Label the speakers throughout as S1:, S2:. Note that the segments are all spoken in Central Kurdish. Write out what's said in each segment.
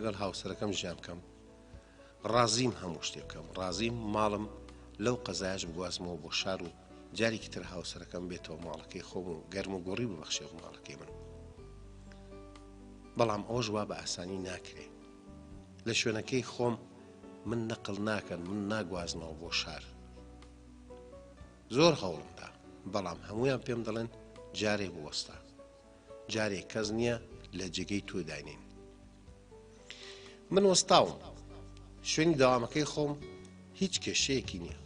S1: لەگەڵ هاوسەرەکەم ژیان بکەم ڕازیم هەموو شتێک بکەم ڕازیم ماڵم لەو قەزایش بگوازمەوە بۆ شار و جارێکی تر هاوسەرەکەم بێتەوە ماڵەکەی خۆم و گەرم و گۆڕی ببەخشێ بۆ ماڵەکەی من بەڵام ئەوەش وا بە ئاسانی ناکرێ لە شوێنەکەی خۆم من نەقڵ ناکەن من ناگوازنەوە بۆ شار زۆر هەوڵمدا بەڵام هەمویان پێم دەڵێن جارێ بوەستە جارێک کەس نییە لە جێگەی تۆ داینین من وەستاوم شوێنی داوامەکەی خۆم هیچ کێشەیەکی نییە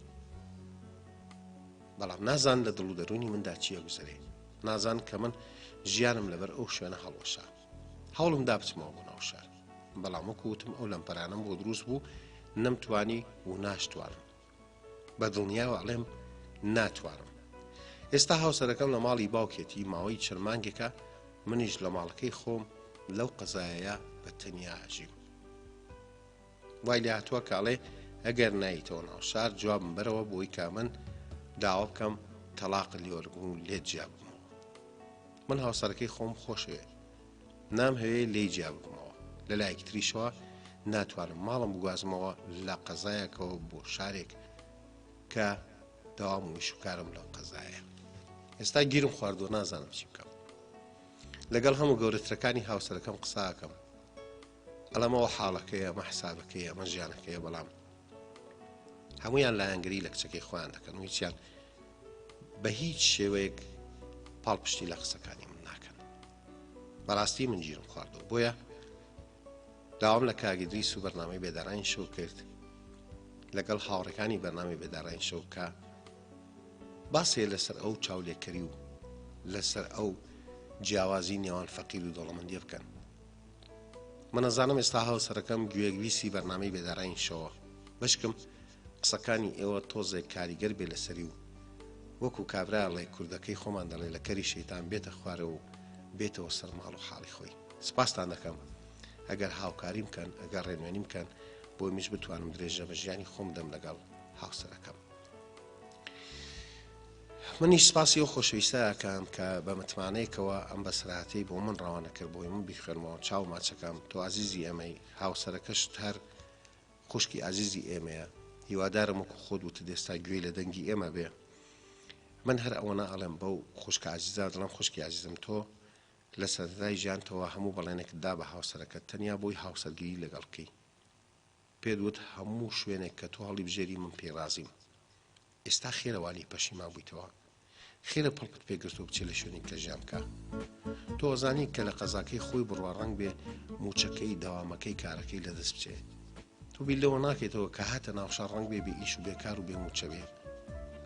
S1: بەڵام نازان لە دڵ و دەرونی مندا چییە گوزەرێ نازان کە من ژیانم لەبەر ئەو شوێنە هەڵوەشا هەوڵم دا بچمەوە بۆ ناو شار بەڵام وەکوتم ئەو لەمپەرانم بۆ دروست بوو نەمتوانی و ناشتوانم بە دڵنیاوە ئەڵێم ناتوانم ئێستا هاوسەرەکەم لە ماڵی باوکێتی ماوەی چەند مانگێکە منیش لە ماڵەکەی خۆم لەو قەزایەیە بە تەنیا ئاژیم وای لێ هاتووە کاڵێ ئەگەر نایتەوە ناو شار جوابم بەرەوە بۆی کا من داوا بکەم تەلاق لێوەرگم و لێت جیا ببمەوە من هاوسەرەکەی خۆم خۆشەوێ نام هەوێ لێی جیا ببمەوە لە لایەکی تریشەوە ناتوانم ماڵم بگوازمەوە لە قەزایەکەوە بۆ شارێک کە داوام و ویشوکارم لەو قەزایە ئێستا گیرم خواردووە نازانم چی بکەم لەگەڵ هەموو گەورەترەکانی هاوسەرەکەم قساکەم ئەڵەمەوە حاڵەکەیە ئەمە حسابەکەیە ئەمە ژیانەکەیە بەڵام هەمویان لایەنگری لە کچەکەی خۆیان دەکەن و هیچیان بە هیچ شێوەیەک پاڵپشتی لە قسەکانی من ناکەن بەڕاستی من گیرم خواردووە بۆیە داوام لە کاگدریس و بەرنامەی بێدارانی شەو کرد لەگەڵ هاوڕێکانی بەرنامەی بێدارانی شەو کە باسێ لەسەر ئەو چاولێکەری و لەسەر ئەو جیاوازی نێوان فەقیر و دەوڵەمەندی بکەن من نەزانم ئێستا هاوسەرەکەم گوێگویسی بەرنامەی بێدارانی شەوە بەشکم قسەکانی ئێوە تۆزێک کاریگەر بێ لەسەری و وەکو کابراڵێ کوردەکەی خۆمان دەڵێ لە کەری شەیتان بێتە خوارە و بێتەوە سەر ماڵ و حاڵی خۆی سپاستان دەکەم ئەگەر هاوکاری بکەن ئەگەر ڕێنوێنی بکەن بۆ میش بتوانم درێژە بە ژیانی خۆم دەم لەگەڵ هاوسەرەکەم منیش سپاسی ئەو خۆشەویستەکەم کە بە متمانەیەکەوە ئەم بەسەرهاتەی بۆ من ڕەوانە کرد بۆی من بیخوێنمەوە چاو ماچەکەم تۆ عزیزی ئەمەی هاوسەرەکەشت هەر خوشکی عزیزی ئێمەیە هیوادارم وەکو خۆت وتە دێستا گوێی لە دەنگی ئێمە بێ من هەر ئەوەنە ئەڵێم بەو خوشکە عزیزا دڵم خوشکی عزیزم تۆ لە سەرەتای ژیانتەوە هەموو بەڵێنێکتدا بە هاوسەرەکەت تەنیا بۆی هاوسەرگیری لەگەڵ بکەی پێت وت هەموو شوێنێک کە تۆ هەڵی بژێری من پێڕازیم ئێستا خێرەوانی پەشیمان بوویتەوە خێرە پڵپت پێگرت و بچێ لە شوێنی کە ژیان بکە تۆ ئەزانی کە لە قەزاکەی خۆی بڕواڕەنگ بێ موچەکەی داوامەکەی کارەکەی لەدەست بچێ تو بیر لەوە ناکەیتەوە کە هاتە ناوشار ڕەنگ بێ بێ ئیش و بێکار و بێ موچە بێ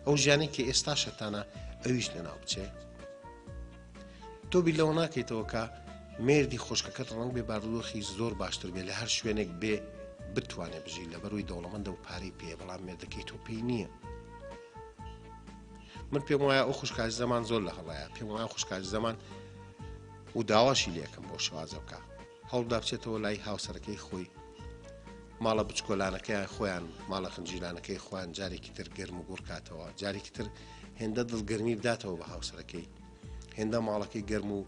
S1: ئەو ژیانی کە ئێستا شەتانە ئەویش لەناو بچێ تۆ بیر لەوە ناکەیتەوە کە مێردی خۆشکەکەت ڕەنگ بێ بارودۆخی زۆر باشتر بێ لە هەر شوێنێک بێ بتوانێ بژی لەبەروی دەوڵەمەندە و پارەی پێ بەڵام مێردەکەی تۆ پێی نییە من پێم وایە ئەو خوشکاژی زەمان زۆر لە هەڵەیە پێم وایە خوشکاژی زەمان و داواشی لێکم بۆ شوازە بکە هەوڵدا بچێتەوە لای هاوسەرەکەی خۆی ماڵە بچکۆلانەکەی خۆیان ماڵە خنجیرانەکەی خۆیان جارێکی تر گەرم و گوڕکاتەوە جارێکی تر هێندە دڵگەرمی بداتەوە بە هاوسەرەکەی هێندە ماڵەکەی گەرم و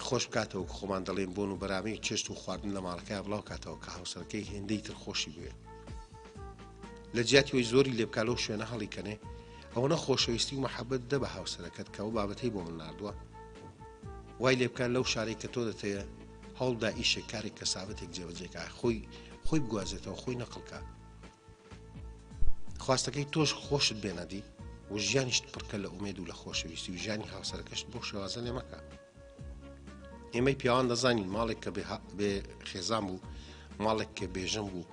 S1: خۆش بکاتەوە کە خۆمان دەڵێن بۆن و بەرامی چێشت و خواردن لە ماڵەکەی بڵاو کاتەوە کە هاوسەرەکەی هێندەی تر خۆشی بوێ لە جیاتی وی زۆری لێ بکا لەو شوێنە هەڵی کەنێ ئەوەنە خۆشەویستی و مەحەبەت دە بە هاوسەرەکەت کە ئەو بابەتەی بۆ من ناردووە وای لێ بکات لەو شارێک کە تۆ دەتەیە هەوڵدا ئیشێک کارێک کەسابەتێک جێبەجێکە خۆی بگوازێتەوە خۆی نەقڵکە خواستەکەی تۆش خۆشت بێنەدی و ژیانیشت پڕکە لە ئومێد و لە خۆشەویستی و ژیانی هاوسەرەکەشت بۆ شێوازە لێ مەکە ئێمەی پیاوان دەزانین ماڵێک کە بێ خێزان بوو ماڵێک کە بێژەم بوو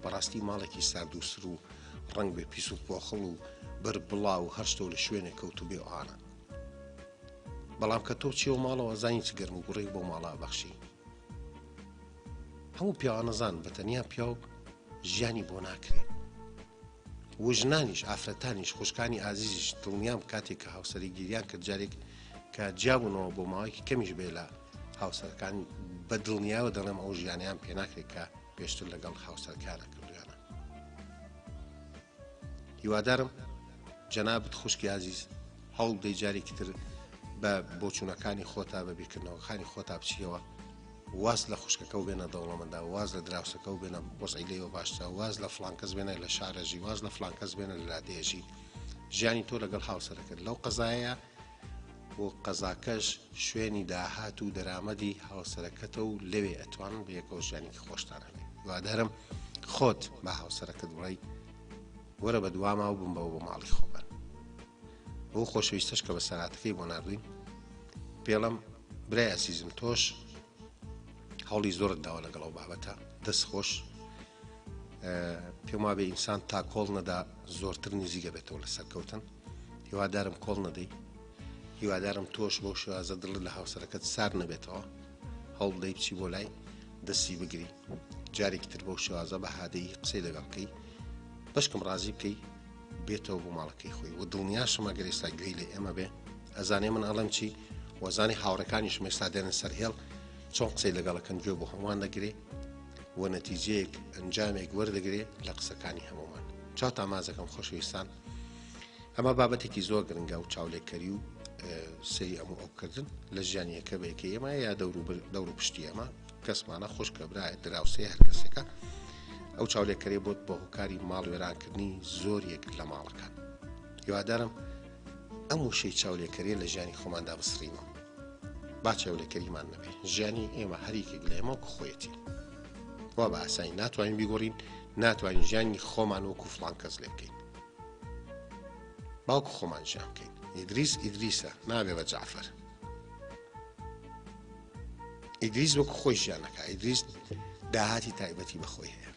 S1: بەڕاستی ماڵێکی سارد و سر و ڕنگ بێ پیس و پۆخڵ و بەر بڵاو هەر شتۆ لە شوێنێک کەوت و بێ ئاانە بەڵام کە تۆ چیەوە ماڵەوە زانی چ گەرم و گوڕێک بۆ ماڵا بەخشی هەموو پیاوانەزان بە تەنیا پیاو ژیانی بۆ ناکرێت وژنانیش ئافرەتانیش خوشکانی ئازیزیش دڵنیام کاتێک کە هاوسەری گیریان کرد جارێک کە جیابوونەوە بۆ ماوەیەکی کەمیش بێ لە هاوسەرەکان بە دڵنیاوە دەڵێم ئەو ژیانیان پێ ناکرێت کە پێشتر لەگەڵ هاوسەرکانە کردویانە هیوادارم جەنابەت خوشکی عزیز هەوڵ دەی جارێکی تر بە بۆچوونەکانی خۆتا بە بیرکردنەوەکانی خۆتا بچیەوە واز لە خوشکەکە و بێنە دەوڵەمەندا، واز لە دراوسەکە و بێنە وەزعی لێوە باشتە، واز لە فڵان کەس بێنە لە شارەژی، واز لە فڵان کەس بێنە لە لادێژی. ژیانی تۆ لەگەڵ هاوسەرەکەت لەو قەزایە بۆ قەزاکەش شوێنی داهات و دەرامەدی هاوسەرەکەتە و لەوێ ئەتوانن بەیەکەوە ژیانێکی خۆشتان هەبێ. هیوادارم خۆت بە هاوسەرەکەت بڵێی وەرە بە دوامە و بمبەوە بۆ ماڵی خۆبەن. بۆ خۆشەویستەش کە بە سەراتەکەی بۆ نردوین پێڵم برای ئەسیزم تۆش هەوڵی زۆرت داوە لەگەڵ ئەو بابەتە، دەست خۆش پێم وابێ ئینسان تا کۆڵ نەدا زۆرتر نزیکە بێتەوە لە سەرکەوتن. هیوادارم کۆڵ نەدەی، هیوادارم تۆش بۆ شێوازە دڵت لە هاوسەرەکەت سار نەبێتەوە، هەوڵ دەی بچی بۆ لای دەستی بگری، جارێکی تر بۆ شێوازە بە هادەی قسەی لەگەڵ بکەی، بەشکم ڕازی بکەی بێتەوە بۆ ماڵەکەی خۆی. و دڵنیاشم ئەگەر ئێستا گوێی لە ئێمە بێ ئەزانێ من ئەڵەم چی وەزانی هاوڕەکانیشم ئێستا دێنن سەر هێڵ چۆن قسەی لەگەڵەکەن گوێ بۆ هەمووان دەگرێ و نەتیجەیەک ئەنجامێک وەردەگرێ لە قسەکانی هەمومان. چاوت ئامازەکەم خۆشەویستان، ئەمە بابەتێکی زۆر گرنگە و چاولێکەری و سەری ئەموو ئەوکردن لە ژیانیەکە بەیەکە ئێمە یا دەور و پشتی ئەمە کەسمانە خوشکە برایەت دراوسەیە هەر کەسێکە ئەو چاولێکەری بۆت بە هۆکاری ماڵ وێرانکردنی زۆریەک لە ماڵەکان. هیوادارم ئەم وشەی چاولێکەریە لە ژیانی خۆماندا بسڕینەوە، با چاولێکەریمان نەبێ. ژیانی ئێمە هەریکێک لە ئێمە وەکو خۆیەتی، وا بە ئاسایی ناتوانین بیگۆڕین، ناتوانین ژیانی خۆمان وەکو فڵان کەس لێ بکەین، باوکو خۆمان ژیان بکەین. ئیدریس ئیدریسە نابێ بە جعفەر. ئیدریس وەکو خۆی ژیانەکە، ئیدریس داهاتی تایبەتی بەخۆی هەیە،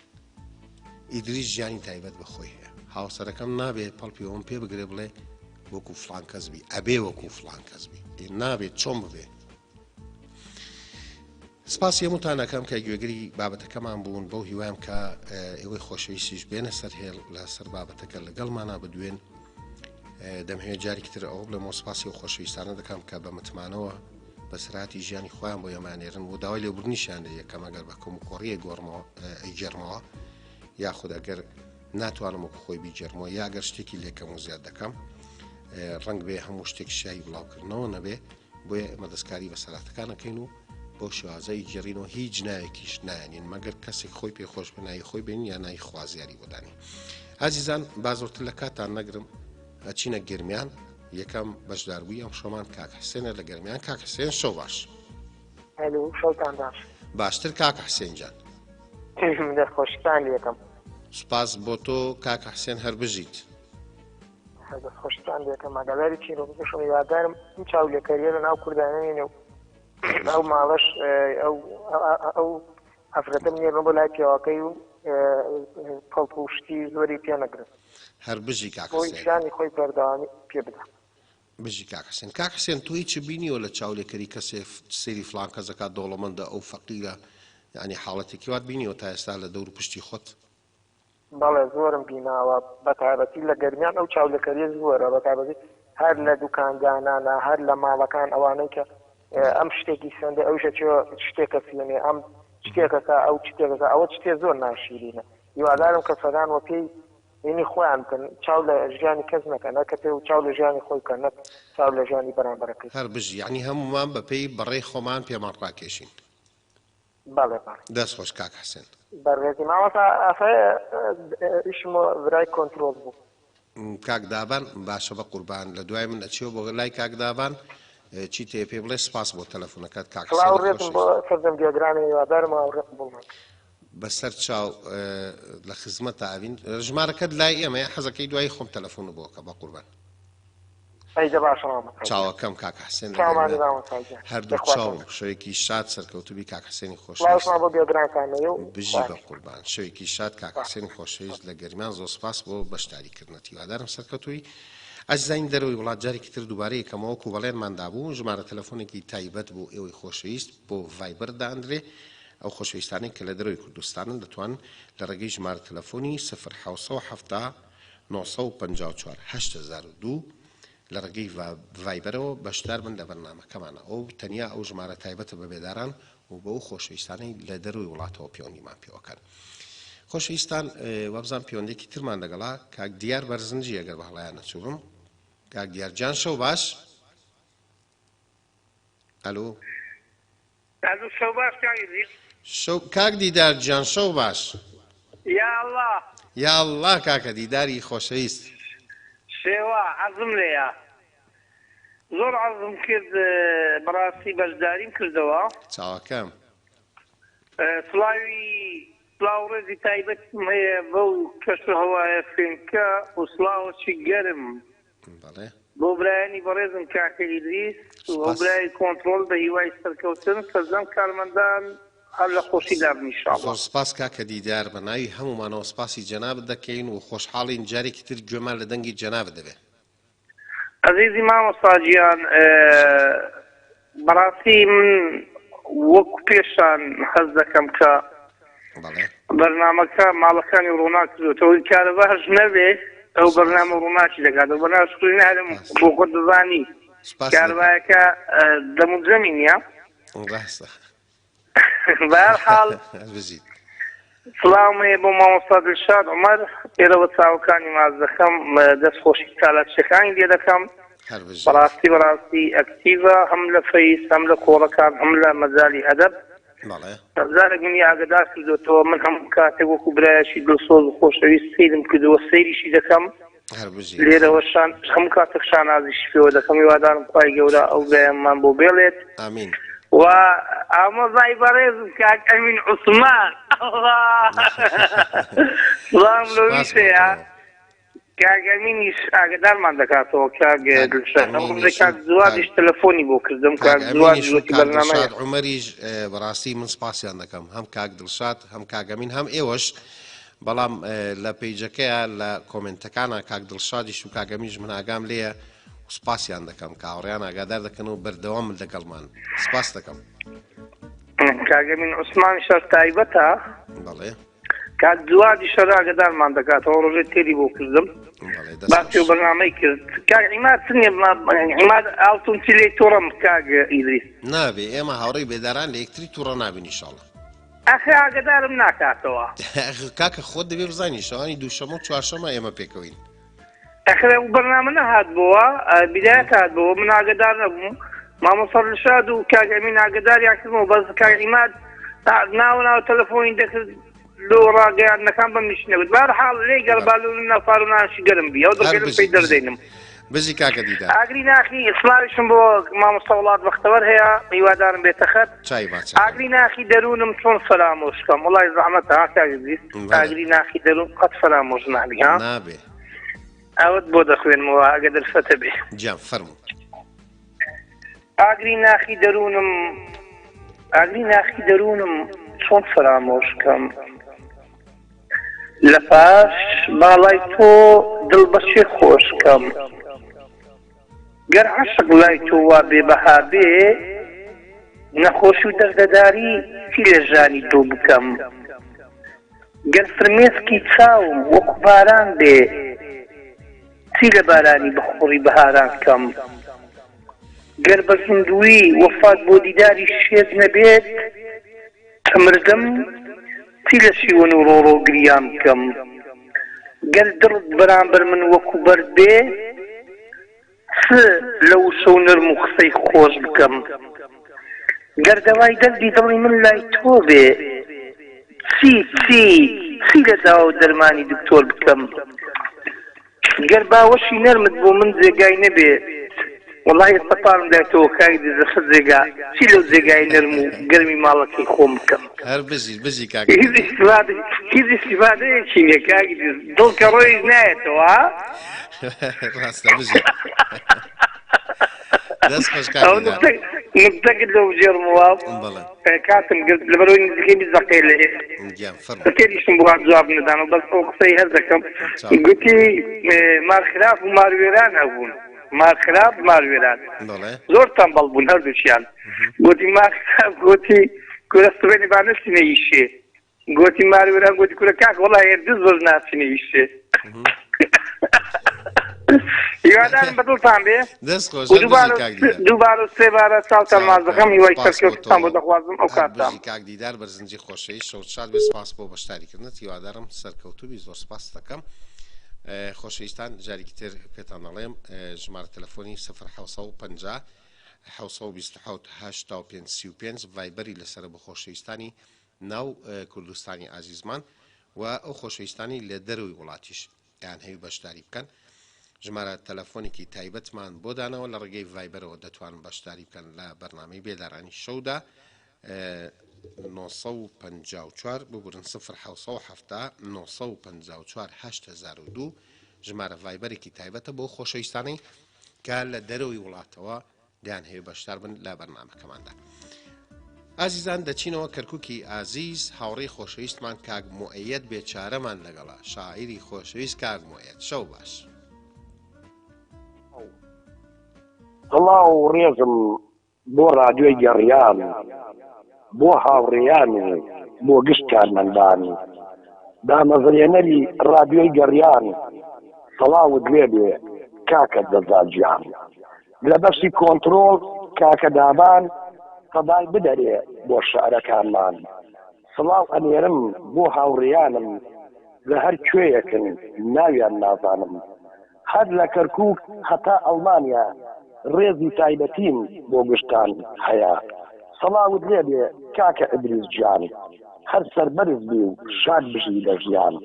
S1: ئیدریس ژیانی تایبەت بەخۆی هەیە. هاوسەرەکەم نابێ پەڵپی ئەوم پێ بگرێ بڵێ وەکو فڵان کەس بی، ئەبێ وەکو فڵان کەس بی، نابێت چۆن ببێ. سپاسی هەمووتان ئەەکەم کە گوێگری بابەتەکەمان بوون، بەو هیوایم کە ئێوەی خۆشەویستیش بێنە سەر هێڵ لەسەر بابەتەکە لەگەڵمانە بدوێن. دەمهوێت جارێکی تر ئەوە بڵێ مۆسپاسی و خۆشەویستانە دەکەم کە بە متمانەوە بەسراتی ژیانی خۆیان بۆ ئێمانێرن و داوای لێبوردنیشیان لە یەکەم ئەگەر بە کەم و کۆڕیە گۆڕمەوە ئەیگێڕمەوە، یاخود ئەگەر ناتوانم وەکو خۆی بیجێڕمەوە یا ئەگەر شتێکی لێکەم و زیاد دەکەم ڕەنگ بێ هەموو شتێک شایی بڵاوکردنەوە نەبێ، بۆیە ئێمە دەستکاری بە سەراتەکانەکەین و بۆ شێوازەی جێڕینەوە هیچ ناوێکیش نایەنین مەگەر کەسێک خۆی پێخۆش بە نای خۆی بین یا نای خوازیاری بۆدانی. ئازیزان با زۆرتر لە کاتان نەگرم، ئەچینە گرمیان. یەکەم بەشداربووی ئەم شۆمان کاک حسێنە لە گەرمیان. کاک حسێن شەو باش.
S2: شەوتان باش.
S1: باشتر کاک حسێن جان.
S2: دەستخۆشتان لێکم.
S1: سپاس بۆ تۆ کاک حسێن هەر بژیت.
S2: دەستخۆشتان لێکم ئەگەلاری چیرۆکشم یاددارم این چاولێکەریە لە ناو کوردانەوێنێ و ئەو ماڵەش ئەو ئەفرەتە منێڕە بۆ لای پیاوەکەی و پەڵپوشتی زۆری پێ نەگرن.
S1: هەر بژی کاک
S2: حسێن. بۆی ژیانی خۆی بەردەوامی پێ بدە.
S1: بژی کاک حسێن. کاک حسێن تۆ هیچ بینیوە لە چاولێکەری کەسێ سەیری فڵان کەسەکە دەوڵەمەندە ئەو فەقیرە، یعنی حاڵەتێکی وات بینیوە تا ئێستا لە دەور و پشتی خۆت؟
S2: بەڵێ زۆرم بیناوە، بەتایبەتی لە گەرمیان ئەو چاولێکەریە زۆرە، بەتایبەتی هەر لە دوکاندانانە هەر لە ماڵەکان ئەوانەی کە ئەم شتێکی سندە ئەوشە شتێکە فێنێ ئەم شتێکەکە ئەو شتێکەکە ئەوە شتێ زۆر ناشیرینە. هیوادارم کە سەدان وە پێی ینی خۆیان بکەن، چاو لە ژیانی کەس نەکەن، نەکە پێ و چاو لە ژیانی خۆی کە نەک چاو لە ژیانی بەرامبەرەکەی.
S1: هەر بژی یعنی هەمومان بەپێی بەڕێی خۆمان پێمان ڕاکێشین.
S2: بەڵێ
S1: دەست خۆش کاک حسێن.
S2: بەڕێزی ماوەتا ئەفەیە ئیشم برای کۆنترۆل بوو.
S1: کاک دابان باشە بە قوربان لە دوای من ئەچێەوە بۆ لای کاک دابان چی تێ پێ بڵێ سپاس بۆ تەلەفۆنەکەت کاک حسێن.
S2: ڕێتم بۆ سەردەم گێگرانی هیوادارم ئەوڕێت بوومە
S1: بەسەر چاو لە خزمەت ئاوین ژمارەکەت لای ئێمە حەزەکەی دوای خۆم تەلەفۆن بۆکە بە قوربان.
S2: ئەیدە باشە
S1: چاوەکەم کاک حسێن هەردوو چاو شەوێکی شاد سەرکەوتوبی کاک حسێنی خۆشەویست بژی بە قوربان. شەوێکی شاد کاک حسێنی خۆشەویست لە گەرمیان زۆر سپاس بۆ بەشداریکردنەتی هیوادارم سەرکەوتووی. ئەزیزانی دەرەوەی وڵات جارێکی تر دووبارەیە کەمەوە و بەڵێنماندا بوو ژمارە تەلەفۆنێکی تایبەت بۆ ئێوەی خۆشەویست بۆ ڤایبەر دانرێ. ئەو خۆشەویستانەی کە لە دەرەوەی کوردستانن دەتوانن لە ڕێگەی ژمارە تەلەفۆنی 0770 954 8002 لە ڕێگەی ڤایبەرەوە بەشدار بن لە بەرنامەکەمانە. ئەو تەنیا ئەو ژمارە تایبەتە بە بێداران و بە ئەو خۆشەویستانەی لە دەرەوەی وڵاتەوە پەیوەندیمان پێوەکەن. خۆشەویستان وەبزان پەیوەندێکی ترمان لەگەڵا کاک دیار بەرزنجی ئەگەر بە هەڵەیان نەچووبم. کاک دیار جان شەو باش. ئەلۆ
S3: عزو شەو باش کاگیری
S1: شەو کاک دیدار گیان شەو باش
S3: یا الله
S1: یا الله کاکە دیداری خۆشەویست
S3: شێوە عەزم لێیە زۆر عەزم کرد بەڕاستی بەشداریم کردەوە
S1: چاوەکەم
S3: سڵاو ڕێزی تایبەتم هەیە بەو کەشە هەوایە فێنکە و سڵاوەکی گەرم
S1: بەڵێ
S3: بۆ برایانی بەڕێزم کاکە ئیدریس و بۆ برای کۆنتڕۆڵ بە هیوای سەرکەوتن سەرجەم کارمەندان هەر لە خۆشی دابن ئینشاڵڵا
S1: زۆر سپاس کاکە دیدار بە ناوی هەمومانەوە سپاسی جەنابت دەکەین و خۆشحاڵین جارێکی تر گوێمان لە دەنگی جەنابت دەبێت
S3: عزیزی مامۆستا گیان بەڕاستی من وەکو پێشان حەز دەکەم کە
S1: بەڵێ
S3: بەرنامەکە ماڵەکانی ڕووناک کردوێتەوە کارەبە هەش نەبێ ئەو بەرنامە ڕووناکی دەکات و بەناو شکری نادەم بۆ خۆت دەزانی کارەبایەکە دەموزەمی نییە
S1: ڕاستە
S3: بەهەرحاڵ
S1: بزیت
S3: سڵام هەیە بۆ مامۆستا دڵشاد عومەر ئێرەوە چاوەکانی ماز دەکەم دەستخۆشی کالاتچەکانی لێ دەکەم
S1: هەر بژیت
S3: بەڕاستی ئەکتیڤە هەم لە فەیس هەم لە کۆڵەکان هەم لە مەجای ئەدەب
S1: بەڵێ
S3: زارێک منی ئاگدار کردوێتەوە من هەموو کاتێک وەکو برایەکی دڵسۆز و خۆشەویست سیرم کردووە سەیریشی دەکەم
S1: هەر بژیت
S3: لێرەوەشان هەموو کاتێک شانازیشی پێوە دەکەم هیوادارم خوای گەورە ئەو برایەممان بۆ بێڵێت
S1: ئامین
S3: و ئامۆزای بەڕێزم کاک ئەمین عوسمان سڵام لەویشەیە کاک ئەمینیش ئاگدارمان دەکاتەوە کاک دڵشاد کاک زوادیش تەلەفۆنی بۆ کردم کاک زوادی وەکی بەرنامەیە
S1: عومەریش بەڕاستی من سپاسیان دەکەم هەم کاک دڵشاد هەم کاگەمین هەم ئێوەش بەڵام لە پیجەکەیە لە کۆمنتەکانە کاک دڵشادیش و کاگەمیش من ئاگام لێیە سپاسیان دەکەم کاوەڕیان ئاگادار دەکەن و بەردەوام لەگەڵمان سپاس دەکەم
S3: کاگەمین عوسمان شەر تایبەتە
S1: بەڵێ
S3: کاک جوادی شەر ئاگدارمان دەکاتەوە ڕۆژێ تێری بۆ کردم باسی و بەرنامەی کرد کاک عیماد چنیە عیماد ئاڵتونچی لێی تۆڕەم کاک ئیدریس
S1: نابێ ئێمە هاوڕێی بێداران لە یەکتری تووڕە نابین ئینشاڵڵا
S3: ئەخی ئاگدارم ناکاتەوە
S1: کاکە خۆت دەبێ بزانی شەوانی دووشەمە و چوارشەمە ئێمە پێکەوەین
S3: ئەخرە و بەرنامە نەهات بووە بیدایەت هات بووە من ئاگدار نەبووم مامۆستا دڵشاد و کاک ئەمین ئاگداریان کردمەوە بەس کاک عیماد ناو تەلەفۆنی دەکرد لۆ ڕاگەیاندنەکان بەمیشنەوت بەهەرحاڵ لێی گەڵبالوون نەفار و ناشی گەرم بی ئەو دەکەم پێی دەردێنم
S1: بزی کاکە دیدار
S3: ئاگری ناخی سڵاویشم بۆ مامۆستا وڵات بەختەوەر هەیە هیوادارم بێتە خەت
S1: چای باچ
S3: ئاگری ناخی دەروونم چۆن فەرامۆشکەم وڵای زەحمەتە ها کاگزیست ئاگری ناخی دەروون قەت فەرامۆش نابی ها
S1: نابێ
S3: ئەوت بۆ دەخوێنمەوە ئەگە دەرفەتە بێ
S1: گیان فەرموو
S3: ئاگری ناخی دەروونم چۆن فەرامۆشکەم لە پاش باڵای تۆ دڵ بەچێ خۆشکەم گەر عەشق لای تۆ وا بێبەها بێ نەخۆش و دەردەداری چی لە ژانی تۆ بکەم گەر فرمێسکی چاوم وەکو باران بێ چی لە بارانی بخۆڕی بەهاران کەم گەر بە زیندوی وەفات بۆ دیداری شێت نەبێت کەمردم چی لە شیوەن و ڕۆڕۆ گریان بکەم گەر دڵت بەرامبەر من وەکو بەرد بێ چ لە وشە و نەرم و قسەی خۆش بکەم گەر دەوای دەردی دڵی من لای تۆ بێ چی لە داوا و دەرمانی دکتۆر بکەم گەر باوەشی نەرمت بۆ من جێگای نەبێ وەڵای سەپارم دایتەوە کاک دەزەخە جێگا چی لەو جێگای نەرم و گەرمی ماڵەکەی خۆم بکەم
S1: هەر بزی کاکە
S3: هیچ استیفادەیەکی نییە کاک دڵ کە ڕۆیش نایەتەوە
S1: ڕاستە بزی دەست خۆش کاکە
S3: نقطەکرد لەو ژێرمەوە کاتم گرت لەبەرەوەی نزیکەی 20 دقەیە لە
S1: گیان فەرموو
S3: تێریشم بۆ جواب نەدام و بەس ئەو قسەی هەر دەکەم گوتی مارخراف و ماروێران هەبوون مارخراف ماروێران زۆر تەمبەڵ بوون هەردووچیان گوتی مارخراف گوتی کورە سبەینی با نەچینە ئیشێ گوتی ماروێران گوتی کورە کاک وەڵای هێردز زۆر ناچینە ئیشێ هیوادارم بەدڵتان بێ دووبارە و سێبارە چاوتان ماز دەکەم هیوای سەرکەوتتان بۆ دەخوازم ئەو کاتتان
S1: کاک دیدار بەرزنجی خۆشەوی شاد بێ سپاس بۆ بەشداریکردنت هیوادارم سەرکەوتوبی زۆر سپاس دەکەم خۆشەویستان جارێکی تر پێتان دەڵێم ژمارە تەلەفۆنی 0750 1970 ڤایبەری لەسرە بە خۆشەویستانی ناو کوردستانی ئازیزمان و ئەو خۆشەویستانی لە دەروی وڵاتیش یان هەوی بەشداری بکەن ژمارە تەلەفۆنێکی تایبەتمان بۆ دانەوە لە ڕێگەی ڤایبەرەوە دەتوانن بەشداری بکەن لە بەرنامەی بێدارانی شەودا 954 ببورن 1970 954 8002 ژمارە ڤایبەرێکی تایبەتە بۆ خۆشەویستانی کە لە دەرەوەی وڵاتەوە دیان هەیە بەشدار بن لە بەرنامەکەماندا. ئازیزان دەچینەوە کەرکووکی ئازیز هاوڕێی خۆشەویستمان کاک موئەید بێچارەمان لەگەڵا شاعیری خۆشەویست کاک موئەید شەو باش.
S4: هەڵاو ڕێزم بۆ ڕادیۆی گەڕیان بۆ هاوڕێیان و بۆ گشت کارمەندان دامەزرێنەری ڕادیۆی گەڕیان سەڵاوت لێ بێ کاکە دەزاجیان لە بەشی کۆنترۆڵ کاکە دابان سەدای بدەرێ بۆ شارەکانمان سڵاو ئەنێرم بۆ هاوڕێیانم لە هەر کوێیەکن ناویان نازانم هەر لە کەرکووک هەتا ئەڵمانیا ڕێزی تایبەتیم بۆ گشتان هەیە سەڵاوت لێ بێ کاکە ئەدریس گیان هەر سەربەرز بی و شاد بژی لە ژیان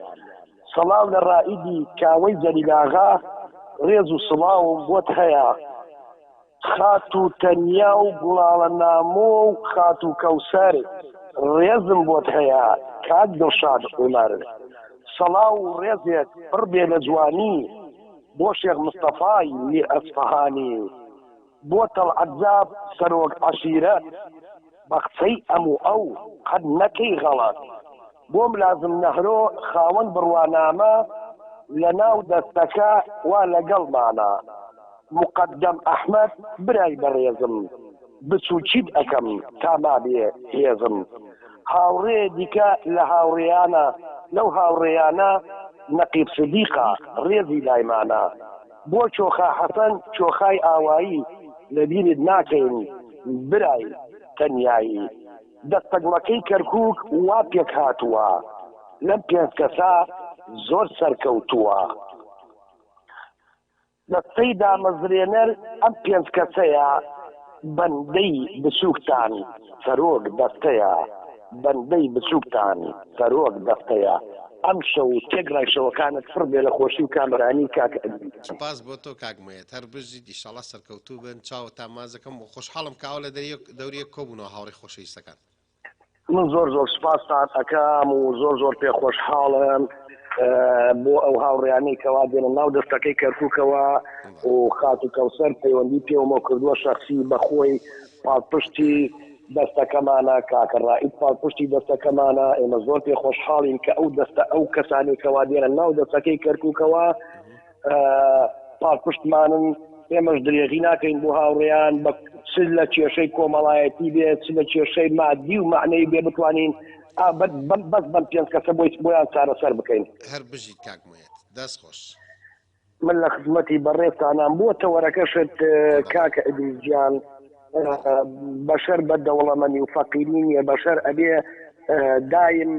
S4: سەڵاو لە ڕائیدی کاوەی جەلیلاغا ڕێز و سڵاوم بۆت هەیە خات و تەنیا و گوڵاڵە نامۆ و خات و کەوسەر ڕێزم بۆت هەیە کاک دڵشاد عومەر سەڵاو و ڕێزێک پڕ بێ لە جوانی بۆ شێخ مستەفای لێ ئەسفەهانی بۆ تەڵعەجاب سەرۆک عەشیرەت بە قسەی ئەموو ئەو قەت نەکەی غەڵەت بۆ ملازم نەهرۆ خاوەن بڕوانامە لە ناو دەستەکە وا لەگەڵمانە مقدم ئەحمەد برای بەڕێزم بچووچیت ئەەکەم تا مابێ هێزم هاوڕێ دیکە لە هاوڕێیانە لەو هاوڕێیانە نەقیب سدیقا ڕێزی لایمانە بۆ چۆخا حەسەن چۆخای ئاوایی لە بینت ناکەین برای تەنیایی دەستەگڵەکەی کەرکووک وا پێک هاتووە لەم پێنج کەسا زۆر سەرکەوتووە دەستەی دامەزرێنەر ئەم پێنج کەسەیە بەندەی بچووکتان سەرۆک دەستەیە بەندەی بچووکتان سەرۆک دەستەیە ئەم شەو تێگڕای شەوەکانت فڕ بێ لە خۆشی و کامرانی کاک
S1: سپاس بۆ تۆ کاک موئەید هەر بژیت ئیشەڵا سەرکەوتوو بن چاوە تا مازەکەم و خۆشحاڵم کاوە لە دەوریەک کۆبوونەوە هاوڕێی خۆشەویستەکان
S4: من زۆر سپاسان ئەکام و زۆر پێ خۆشحاڵم بۆ ئەو هاوڕێیانەی کەوا دێنە ناو دەستەکەی کەرکووکەوە و خات و کەوسەر پەیوەندی پێوەمە کردووە شەخسی بەخۆی پاڵپشتی دەستەکەمانە کاکە ڕائید پاڵپشتی دەستەکەمانە ئێمە زۆر پێ خۆشحاڵین کە ئەو دەستە ئەو کەسانی کەوا دێنە ناو دەستەکەی کەرکووکەوە پاڵپشتمانن ئێمەش درێژی ناکەین بۆ هاوڕێیان بە چ لە کێشەی کۆمەڵایەتی بێت چ لە کێشەی مادی و معنەی بێ بتوانین بەس بەم پێنج کەسە بۆیان چارەسەر بکەین
S1: هەر بژیت کاک موئەید دەست خۆش
S4: من لە خزمەتی بەڕێستانام بۆ تەوەرەکەشت کاکە ئەدریس گیان بەشەر بە دەوڵەمەندی و فەقیری نیە بەشەر ئەبێ دایم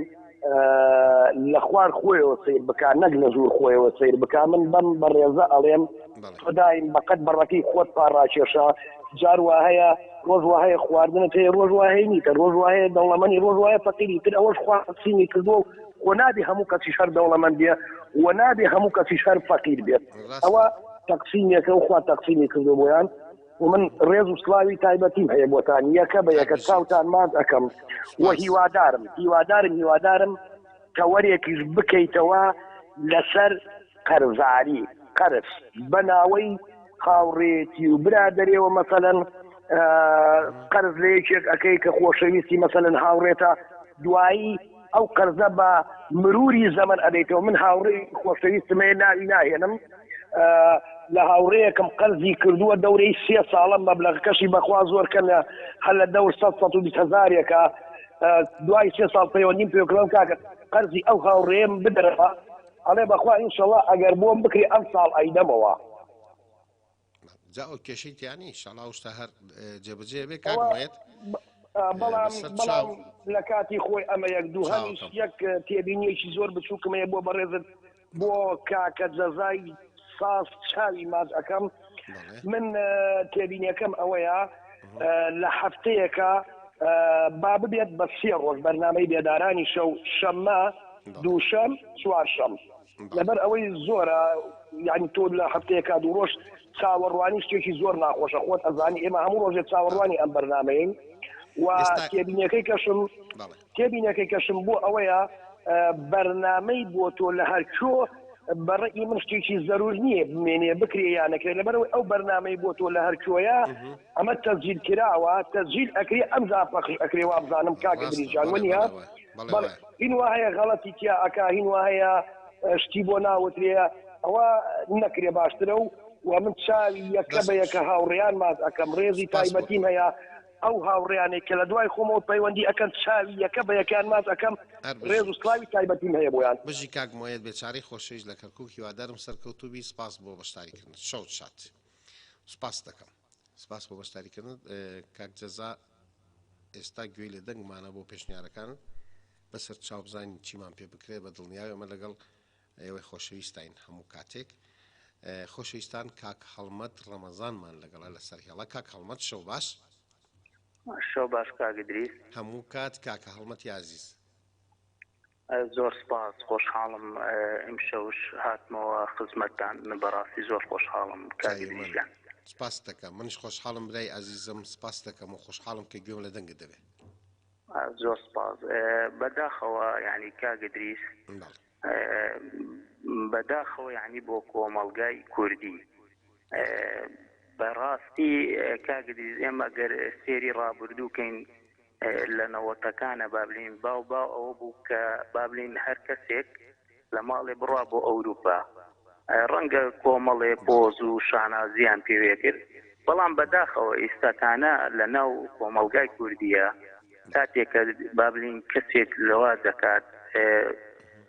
S4: لە خوار خۆیەوە سیر بکە نەک لە زوور خۆیەوە سیر بکە من بەم بەڕێزە ئەڵێم تۆ دایم بەقەت بەڕەکەی خۆت پاڕاکێشە جار وا هەیە ڕۆژ وا هەیە خواردنت هەیە ڕۆژ وا هەیە نیتە ڕۆژ وا هەیە دەوڵەمەندی ڕۆژ وایە فەقیری تر ئەوەش خواسینی کردووە و نابێ هەموو کەسی شەر دەوڵەمەند بێ و نابێ هەموو کەسی شەر فەقیر بێت ئەوە تەقسیمێکە و خوا تەقسیمی کردو بۆیان و من ڕێز و سڵاوی تایبەتیم هەیە بۆتان یەکە بە یەکە چاوتان ماز ئەەکەم و هیوادارم کە وەرێکیش بکەیتەوە لەسەر قەرزاری قەرز بەناوەی هاوڕێتی و برادەرێەوە مەسەلەن قەرز لە یەکێک ئەەکەی کە خۆشەویستی مەسەلەن هاوڕێتە دوایی ئەو قەرزە بە مروری زەمن ئەدەیتەوە من هاوڕێی خۆشەویستم هەیە ناوی ناهێنم لە هاوڕەیەکم قەرزی کردووە دەورەی 3 ساڵە مەبلەغەکەشی بەخوا زۆرکەنە هەر لە دەور 120,000 دوای 3 ساڵ پەیوەندیم پێکردم کاکە قەرزی ئەو هاوڕێم بدرەوە ئەڵێ بەخوا ئینشەڵا ئەگەر بۆم بکری ئەم ساڵ ئەیدەمەوە
S1: جا ئەو کێشەی تیانی ئینشەڵا شتە هەر جێبەجێ بێ کاک موئەید
S4: بەڵام لە کاتی خۆی ئەمە یەک دوو هەمیش یەک تێبینیەکی زۆر بچووکمەیە بۆ بەڕێزت بۆ کاکە جەزای ساس چاوی ماز ئەەکەم من تێبینیەکەم ئەوەیە لە هەفتەیەکە با ببێت بە 3 ڕۆژ بەرنامەی بێدارانی شەو شەممە دووشەم چوارشەم لەبەر ئەوەی زۆرە یعنی تۆ لە هەفتەیەکە 2 ڕۆژ چاوەڕوانی شتێکی زۆر ناخۆشە خۆت ئەزانی ئێمە هەموو ڕۆژێک چاوەڕوانی ئەم بەرنامەیەین و تێبینەکەی کەشم بۆ ئەوەیە بەرنامەی بۆ تۆ لە هەرکۆ بەڕێی من شتێکی زەرور نییە بمێنێ بکرێ یان نەکرێت لەبەرەوەی ئەو بەرنامەی بۆ تۆ لە هەرکۆیە ئەمە تەسجیل کراوە تەسجیل ئەکرێ ئەم زاپەخ ئەکرێ وا بزانم کاکە دریجان وەنیە هین وا هەیە غەڵەتی تیا ئەکا هین وا هەیە شتی بۆ ناوترێ ئەوە نەکرێ باشترە و من چاوی یەکە بە یەکە هاوڕێیان ماز ئەەکەم ڕێزی تایبەتیم هەیە ئەو هاوڕێیانێک کە لە دوای خۆمەوە پەیوەندی ئەەکەن چاوی یەکە بە یەکیان ماز ئەەکەم ڕێز و سلاوی تایبەتیم هەیە بۆیان
S1: بژی کاک موێت بێچاری خۆشەویست لە کەرکووک هیوادارم سەرکەوتوبی سپاس بۆ بەشداریکردن شەوت شات سپاس دەکەم سپاس بۆ بەشداریکردن کاک جەزا ئێستا گوێی لە دەنگمانە بۆ پێشنیارەکان بەسەر چاوبزانی چیمان پێ بکرێت بە دڵنیاوێمە لەگەڵ ئێوەی خۆشەویستین هەموو کاتێک خۆشەویستان کاک هەڵمەت ڕەمەزانمان لەگەڵە لەسەر هێڵە کاک هەڵمەت شەو باش
S3: شەو باش کاگدریس
S1: هەموو کات کاکە هەڵمەتی عزیز
S3: زۆر سپاس خۆشحاڵم ئەم شەوش هاتمەوە خزمەتتان بەڕاستی زۆر خۆشحاڵم کاگدریسیان
S1: سپاس دەکەم منش خۆشحاڵم برای عزیزم سپاس دەکەم و خۆشحاڵم کە گوێم لە دەنگت دەبێت
S3: زۆر سپاس بەداخەوە یعنی کاگدریس بەداخەوە یعنی بۆ کۆمەڵگای کوردی بەڕاستی کاگدریز ئێمە گەر سێری ڕابردووکەین لە نەوەتەکانە بابلین باو ئەوە بوو کە بابلین هەر کەسێک لە ماڵێ بڕوا بۆ ئەوروپا ڕەنگە کۆمەڵێ پۆز و شانازیان پێوێ کرد بەڵام بەداخەوە ئێستاکانە لە ناو کۆمەڵگای کوردیە کاتێکە بابلین کەسێک لەوا دەکات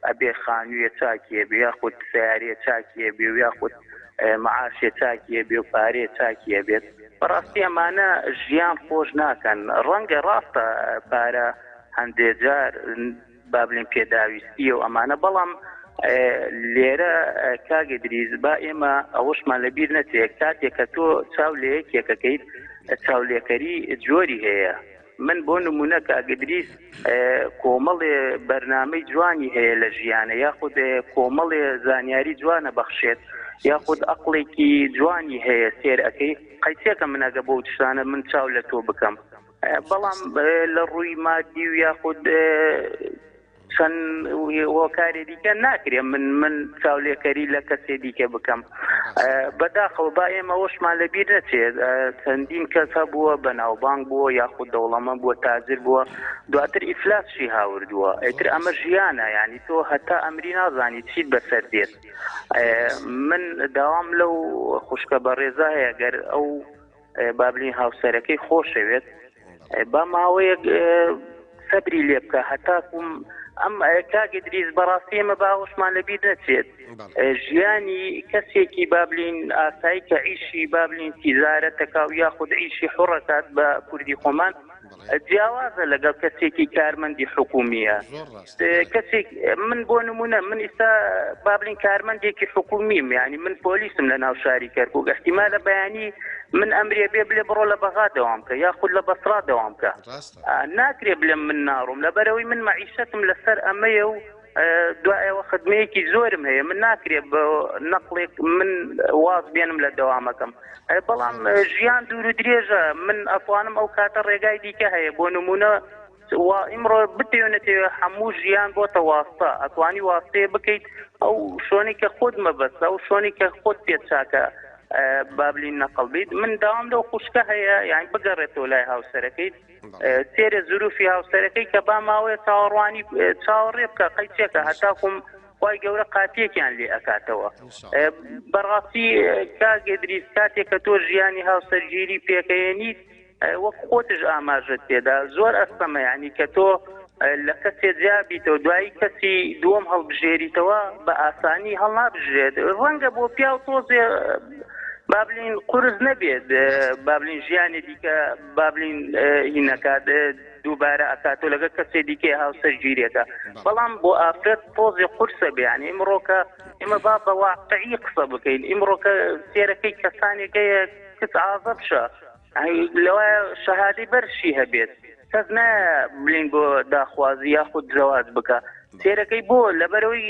S3: ئەبێ خانوویە چاکیە بێ یاخود سیارەیە چاکیە بێ یاخود معاشێ چاکیە بێ و پارێ چاکیە بێت بەڕاستی ئەمانە ژیان خۆش ناکەن ڕەنگە ڕاستە پارە هەندێک جار بابلین پێداویستیە و ئەمانە بەڵام لێرە کاگدریز با ئێمە ئەوەشمان لەبیر نەچێت کاتێککە تۆ چاو لە یەکێکەکەیت چاولێکەری جۆری هەیە من بۆ نمونە کاگدریس کۆمەڵێ بەرنامەی جوانی هەیە لە ژیانە یاخود کۆمەڵێ زانیاری جوانە بەخشێت یاخود ئەقڵێکی جوانی هەیە سێر ئەەکەی قەیسێکە من ئەگە بۆ شتانە من چاو لە تۆ بکەم بەڵام لە ڕووی مادی و یاخود چەند وەکارێ دیکە ناکرێ من چاولێکەری لە کەسێ دیکە بکەم بەداخەوە با ئێمە وەشمان لەبیر نەچێت چەندین کەس هەبووە بەناوبانگ بووە یاخود دەوڵەمە بووە تاجر بووە دواتر ئیفلاسشی هاوردووە ئیتر ئەمە ژیانە یعنی تۆ هەتا ئەمری نازانی چیت بەسەر دێت من داوام لەو خوشکە بەڕێزا هەیە گەر ئەو بابلین هاوسەرەکەی خۆشەوێت با ماوەیەک سەبری لێ بکە هەتاکوم ئەم کاگدریز بەڕاستی ئێمە باوەشمان لەبیر نەچێت ژیانی کەسێکی بابلین ئاسایی کە ئیشی بابلین تیزارەتەکە و یاخود ئیشی حوڕەکات بە کوردی خۆمان جیاوازە لەگەڵ کەسێکی کارمەندی حکومیە کەسێک من بۆ نمونە من ئێستا بابلین کارمەندێکی حکومیم یعنی من پۆلیسم لە ناو شاری کەرکووک احتیمالە بەیانی من ئەمرێ بێ بلێ بڕۆ لە بەغا دەوام کە یاخود لە بەسرا دەوام کە ناکرێ بلێم من ناڕۆم لەبەرەوەی من مەعیشەتم لەسەر ئەمەیە و دوایەوە خدمەیەکی زۆرم هەیە من ناکرێ بە نەقڵێک من واز بێنم لە دەوامەکەم بەڵام ژیان دوور و درێژە من ئەتوانم ئەو کاتە ڕێگای دیکە هەیە بۆ نمونە ئیمڕۆ بتێنێتەوە هەموو ژیان بۆتە واستە ئەتوانی واستەیە بکەیت ئەو شۆنی کە خۆت مەبەستە ئەو شۆنی کە خۆت پێت چاکە بابلین نەقڵ بیت من داوام لەو خوشکە هەیە یان بگەڕێتەوە لای هاوسەرەکەیت سێرە زروفی هاوسەرەکەی کە با ماوەیە چاوەڕوانی چاوەڕێ بکە قەیچێکە هەتاکوم خی گەورە قاتیەکیان لێ ئەکاتەوە بەڕاستی کاگدریس کاتێککە تۆ ژیانی هاوسەرگیری پێکەیەنیت وەک خۆتش ئاماژت تێدا زۆر ئەستەمە یعنی کە تۆ لە کەسێ جیابیتەوە دوایی کەسی دووەم هەڵبژێریتەوە بە ئاسانی هەڵنابژێت ڕەنگە بۆ پیا و تۆزێ بابلین قرس نەبێت بابلین ژیانی دیکە بابلین هینەکات دووبارە ئەکاتۆ لەگە کەسێ دیکە هاوسەرگیریەکە بەڵام بۆ ئافرەت تۆزێ قورسە بێ یعنی ئیمڕۆکە ئێمە با بە واقعی قسە بکەین ئیمڕۆکە سێرەکەی کەسانێکەیە کەس ئازە بشە لەوە شەهادەی بەرشی هەبێت کەس نایە بڵین بۆ داخوازی یاخود زەواج بکە سێرەکەی بۆ لەبەرەوەی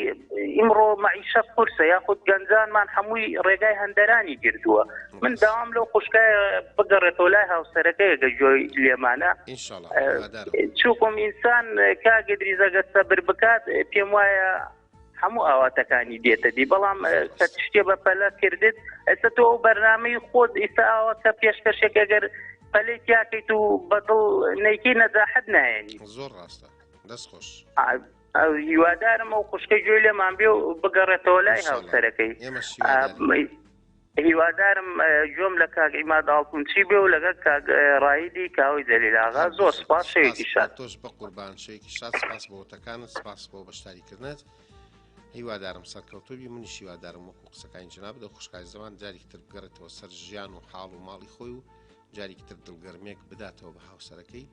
S3: ئیمڕۆ مەعیشە قورسە یاخود گەنجانمان هەمووی ڕێگای هەندەرانی گردووە من داوام لەو خوشکایە بگەڕێتەوە لای هاوسەرەکەیەکە جۆی لێمانە چووکم ئینسان کاگە دریزەگە سەبر بکات پێم وایە هەموو ئاواتەکانی دێتە دی بەڵام کە شتێ بە پەلە کردت ئێستا تۆ ئەو بەرنامەی خۆت ئیستا ئاواتە پێشکەشێک ئەگەر پەلەی تیاکەیت و بەدڵ نەیکەی نەجاحەت نایەنی
S1: زۆر ڕاستە دەست خۆش
S3: هیوادارم ئەو خوشکە گوێی لێمان بێ و بگەڕێتەوە لای هاوسەرەکەی هیوادارم جۆم لە کاک ئیماد ئاڵتونچی بێ و لەگەڵ کاک ڕایدی کاوەی جەلیلاغا زۆر سپاس شەوێکی شاد
S1: تۆش بە قوربان شەوێکی شاد سپاس بۆ وتەکانت سپاس بۆ بەشداریکردنت هیوادارم سەرکەوتوبی منیش هیوادارم وەکو قسەکانی جناب دە خوشکای زەمان جارێکی تر بگەڕێتەوە سەر ژیان و حاڵ و ماڵی خۆی و جارێکی تر دڵگەرمێک بداتەوە بە هاوسەرەکەی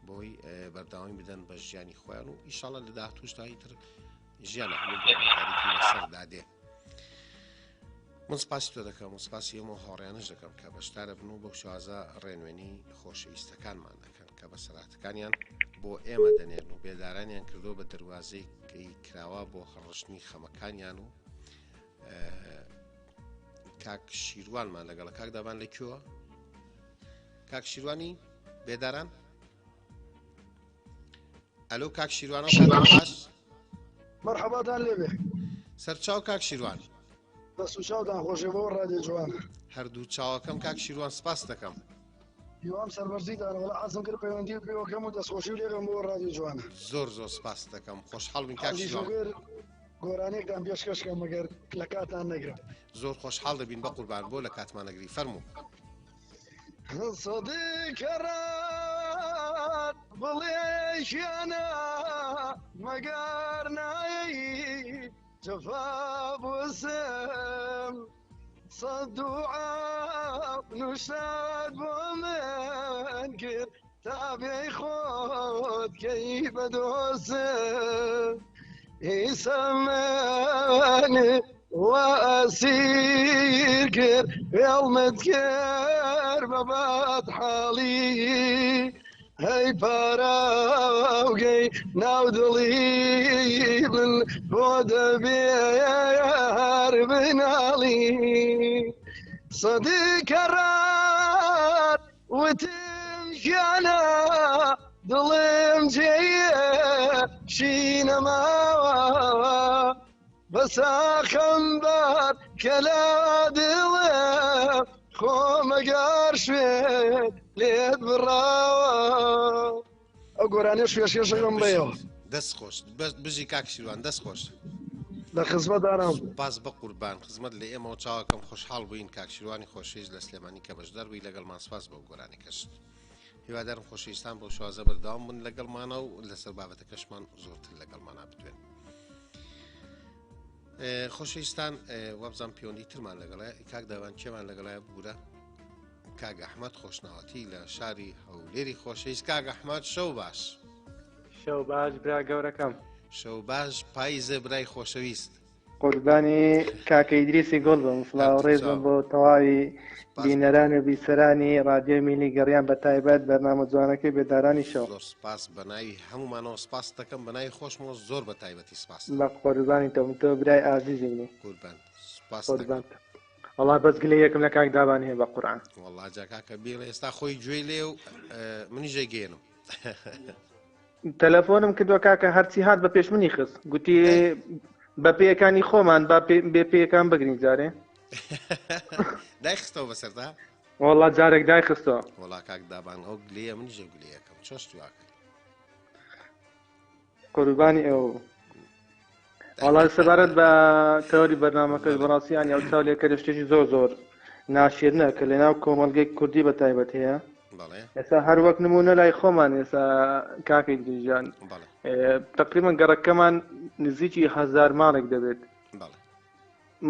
S1: بۆی بەرداوای بدەن بە ژیانی خۆیان و ئیشاڵە لە داهاتووشداهی تر ژیانە هەمووتاریکی لەسەردادێ من سپاسی تۆ دەکەم و سپاسی ئەمە هاوڕێیانش دەکەم کە بەشدارە بن و بەو شوازە ڕێنوێنی خۆشەویستەکانمان دەکەن کە بەسەراتەکانیان بۆ ئێمە دەنێن و بێدارانیان کردو بە دەواازەی کراوە بۆ هەڕشتنی خەمەکانیان و کاک شیروانمان لەگەڵ کاک دابان لەکوێوە کاک شیروانی بێداران ئەلو کاک شیروان باش
S5: مرحباتان لێبێ
S1: سەرچاو کاک شیروان
S5: دەست و چاوتان خۆشێ بۆ ڕادیۆ جوانە
S1: هەردوو چاوەکەم کاک شیروان سپاس دەکەم
S5: هیوام سەربەرزیتان وەڵا حەزم کرد پەیوەندی پێوەکەم و دەستخۆشی و لێرم بۆ ڕادیۆ جوانە
S1: زۆر زۆر سپاس دەکەم خۆشحاڵ بین کاک شیروان
S5: گۆرانێکتان پێشکەشکەم مەگەر لە کاتان نەگرم
S1: زۆر خۆشحاڵ دەبین بە قوربان بۆ لە کاتمان نەگری فەرموو
S5: صدیقەرات بڵێ ژیانە مەگەر نایی جەفا بوسم سەد دوعا نووسات بۆ من کرد تا بێی خۆت کەی بەدۆزم ئیسەمەنێ وأسير كر يوم تكر ببات حالي هاي باراوغي ناودلي من بود بيار بنالي صديق رات وتمشينا ظلم جيه شينا ما بس خنبر كلا دلم خو مقار شويت ليت براوة أقول شويش يشغم بيو
S1: دەست خۆش بژی کاک شیروان دەست خۆش
S5: لە خزمەت ئارام
S1: باز بە قوربان خزمەت لە ئێمە و چاوەکەم خۆشحاڵ بووین کاک شیروانی خۆشەویست لە سلێمانی کە بەشدار بووی لەگەڵمان سپاس بە گۆرانێکەش هیوادارم خۆشەویستان بۆ شوازە بەردەوام بن لەگەڵمانە و لەسەر بابەتەکەشمان زۆرتر لەگەڵمانە بتوێن خۆشەویستان وەبزان پەیوەندی ترمان لەگەڵایە کاک داوان کێمان لەگەڵایە بوورە کاک ئەحمەد خۆشناوەتی لە شاری هەولێری خۆشەویست کاک ئەحمەد شەو باش
S6: شەو باش برا گەورەکەم
S1: شەو باش پاییزە برای خۆشەویست
S6: قوربانی کاکە ئیدریسی گۆڵ بم فڵاو ڕێزم بۆ تەواوی بینەران و بیسەرانی ڕادیۆ میلی گەڕیان بە تایبەت بەرنامە جوانەکەی بێدارانی شەو
S1: زۆر سپاس بە ناوی هەمومانەوە سپاس دەکەم بە ناوی خۆشمەوە زۆر بە تایبەتی سپاس
S6: بە قوربانی تۆ برای ئازیزی منی
S1: قوربان سپاس
S6: قوربان وەڵا بەس گلەی یەکم لە کاک دابان هەیە بە قورئان
S1: وەڵا جا کاکە بیڵێ ئێستا خۆی گوێی لێ و منی ژێگێنم
S6: تەلەفۆنم کردووە کاکە هەرچی هات بە پێش منی خست گوتی بە پێیەکانی خۆمان بێ پێیەکان بگرین جارێ
S1: دایخستەوە بەسەردا
S6: وەڵا جارێک دایخستەوە
S1: وەڵا کاک دابان ئەو گلەیە منی ژێ گولەیەکەم چۆش تواکە
S6: قوربانی ئێوە وەڵا سەبارەت بە تەوری بەرنامەکەش بەڕاستیان ئەو چاولێکە شتێکی زۆر زۆر ناشێرنە کە لەناو کۆمەڵگەی کوردی بە تایبەت هەیە ئێستا هەر وەک نمونە لای خۆمان ئێستا کاکەی دژیان تقریبان گەڕەکەمان نزیکی 1000 ماڵێک دەبێت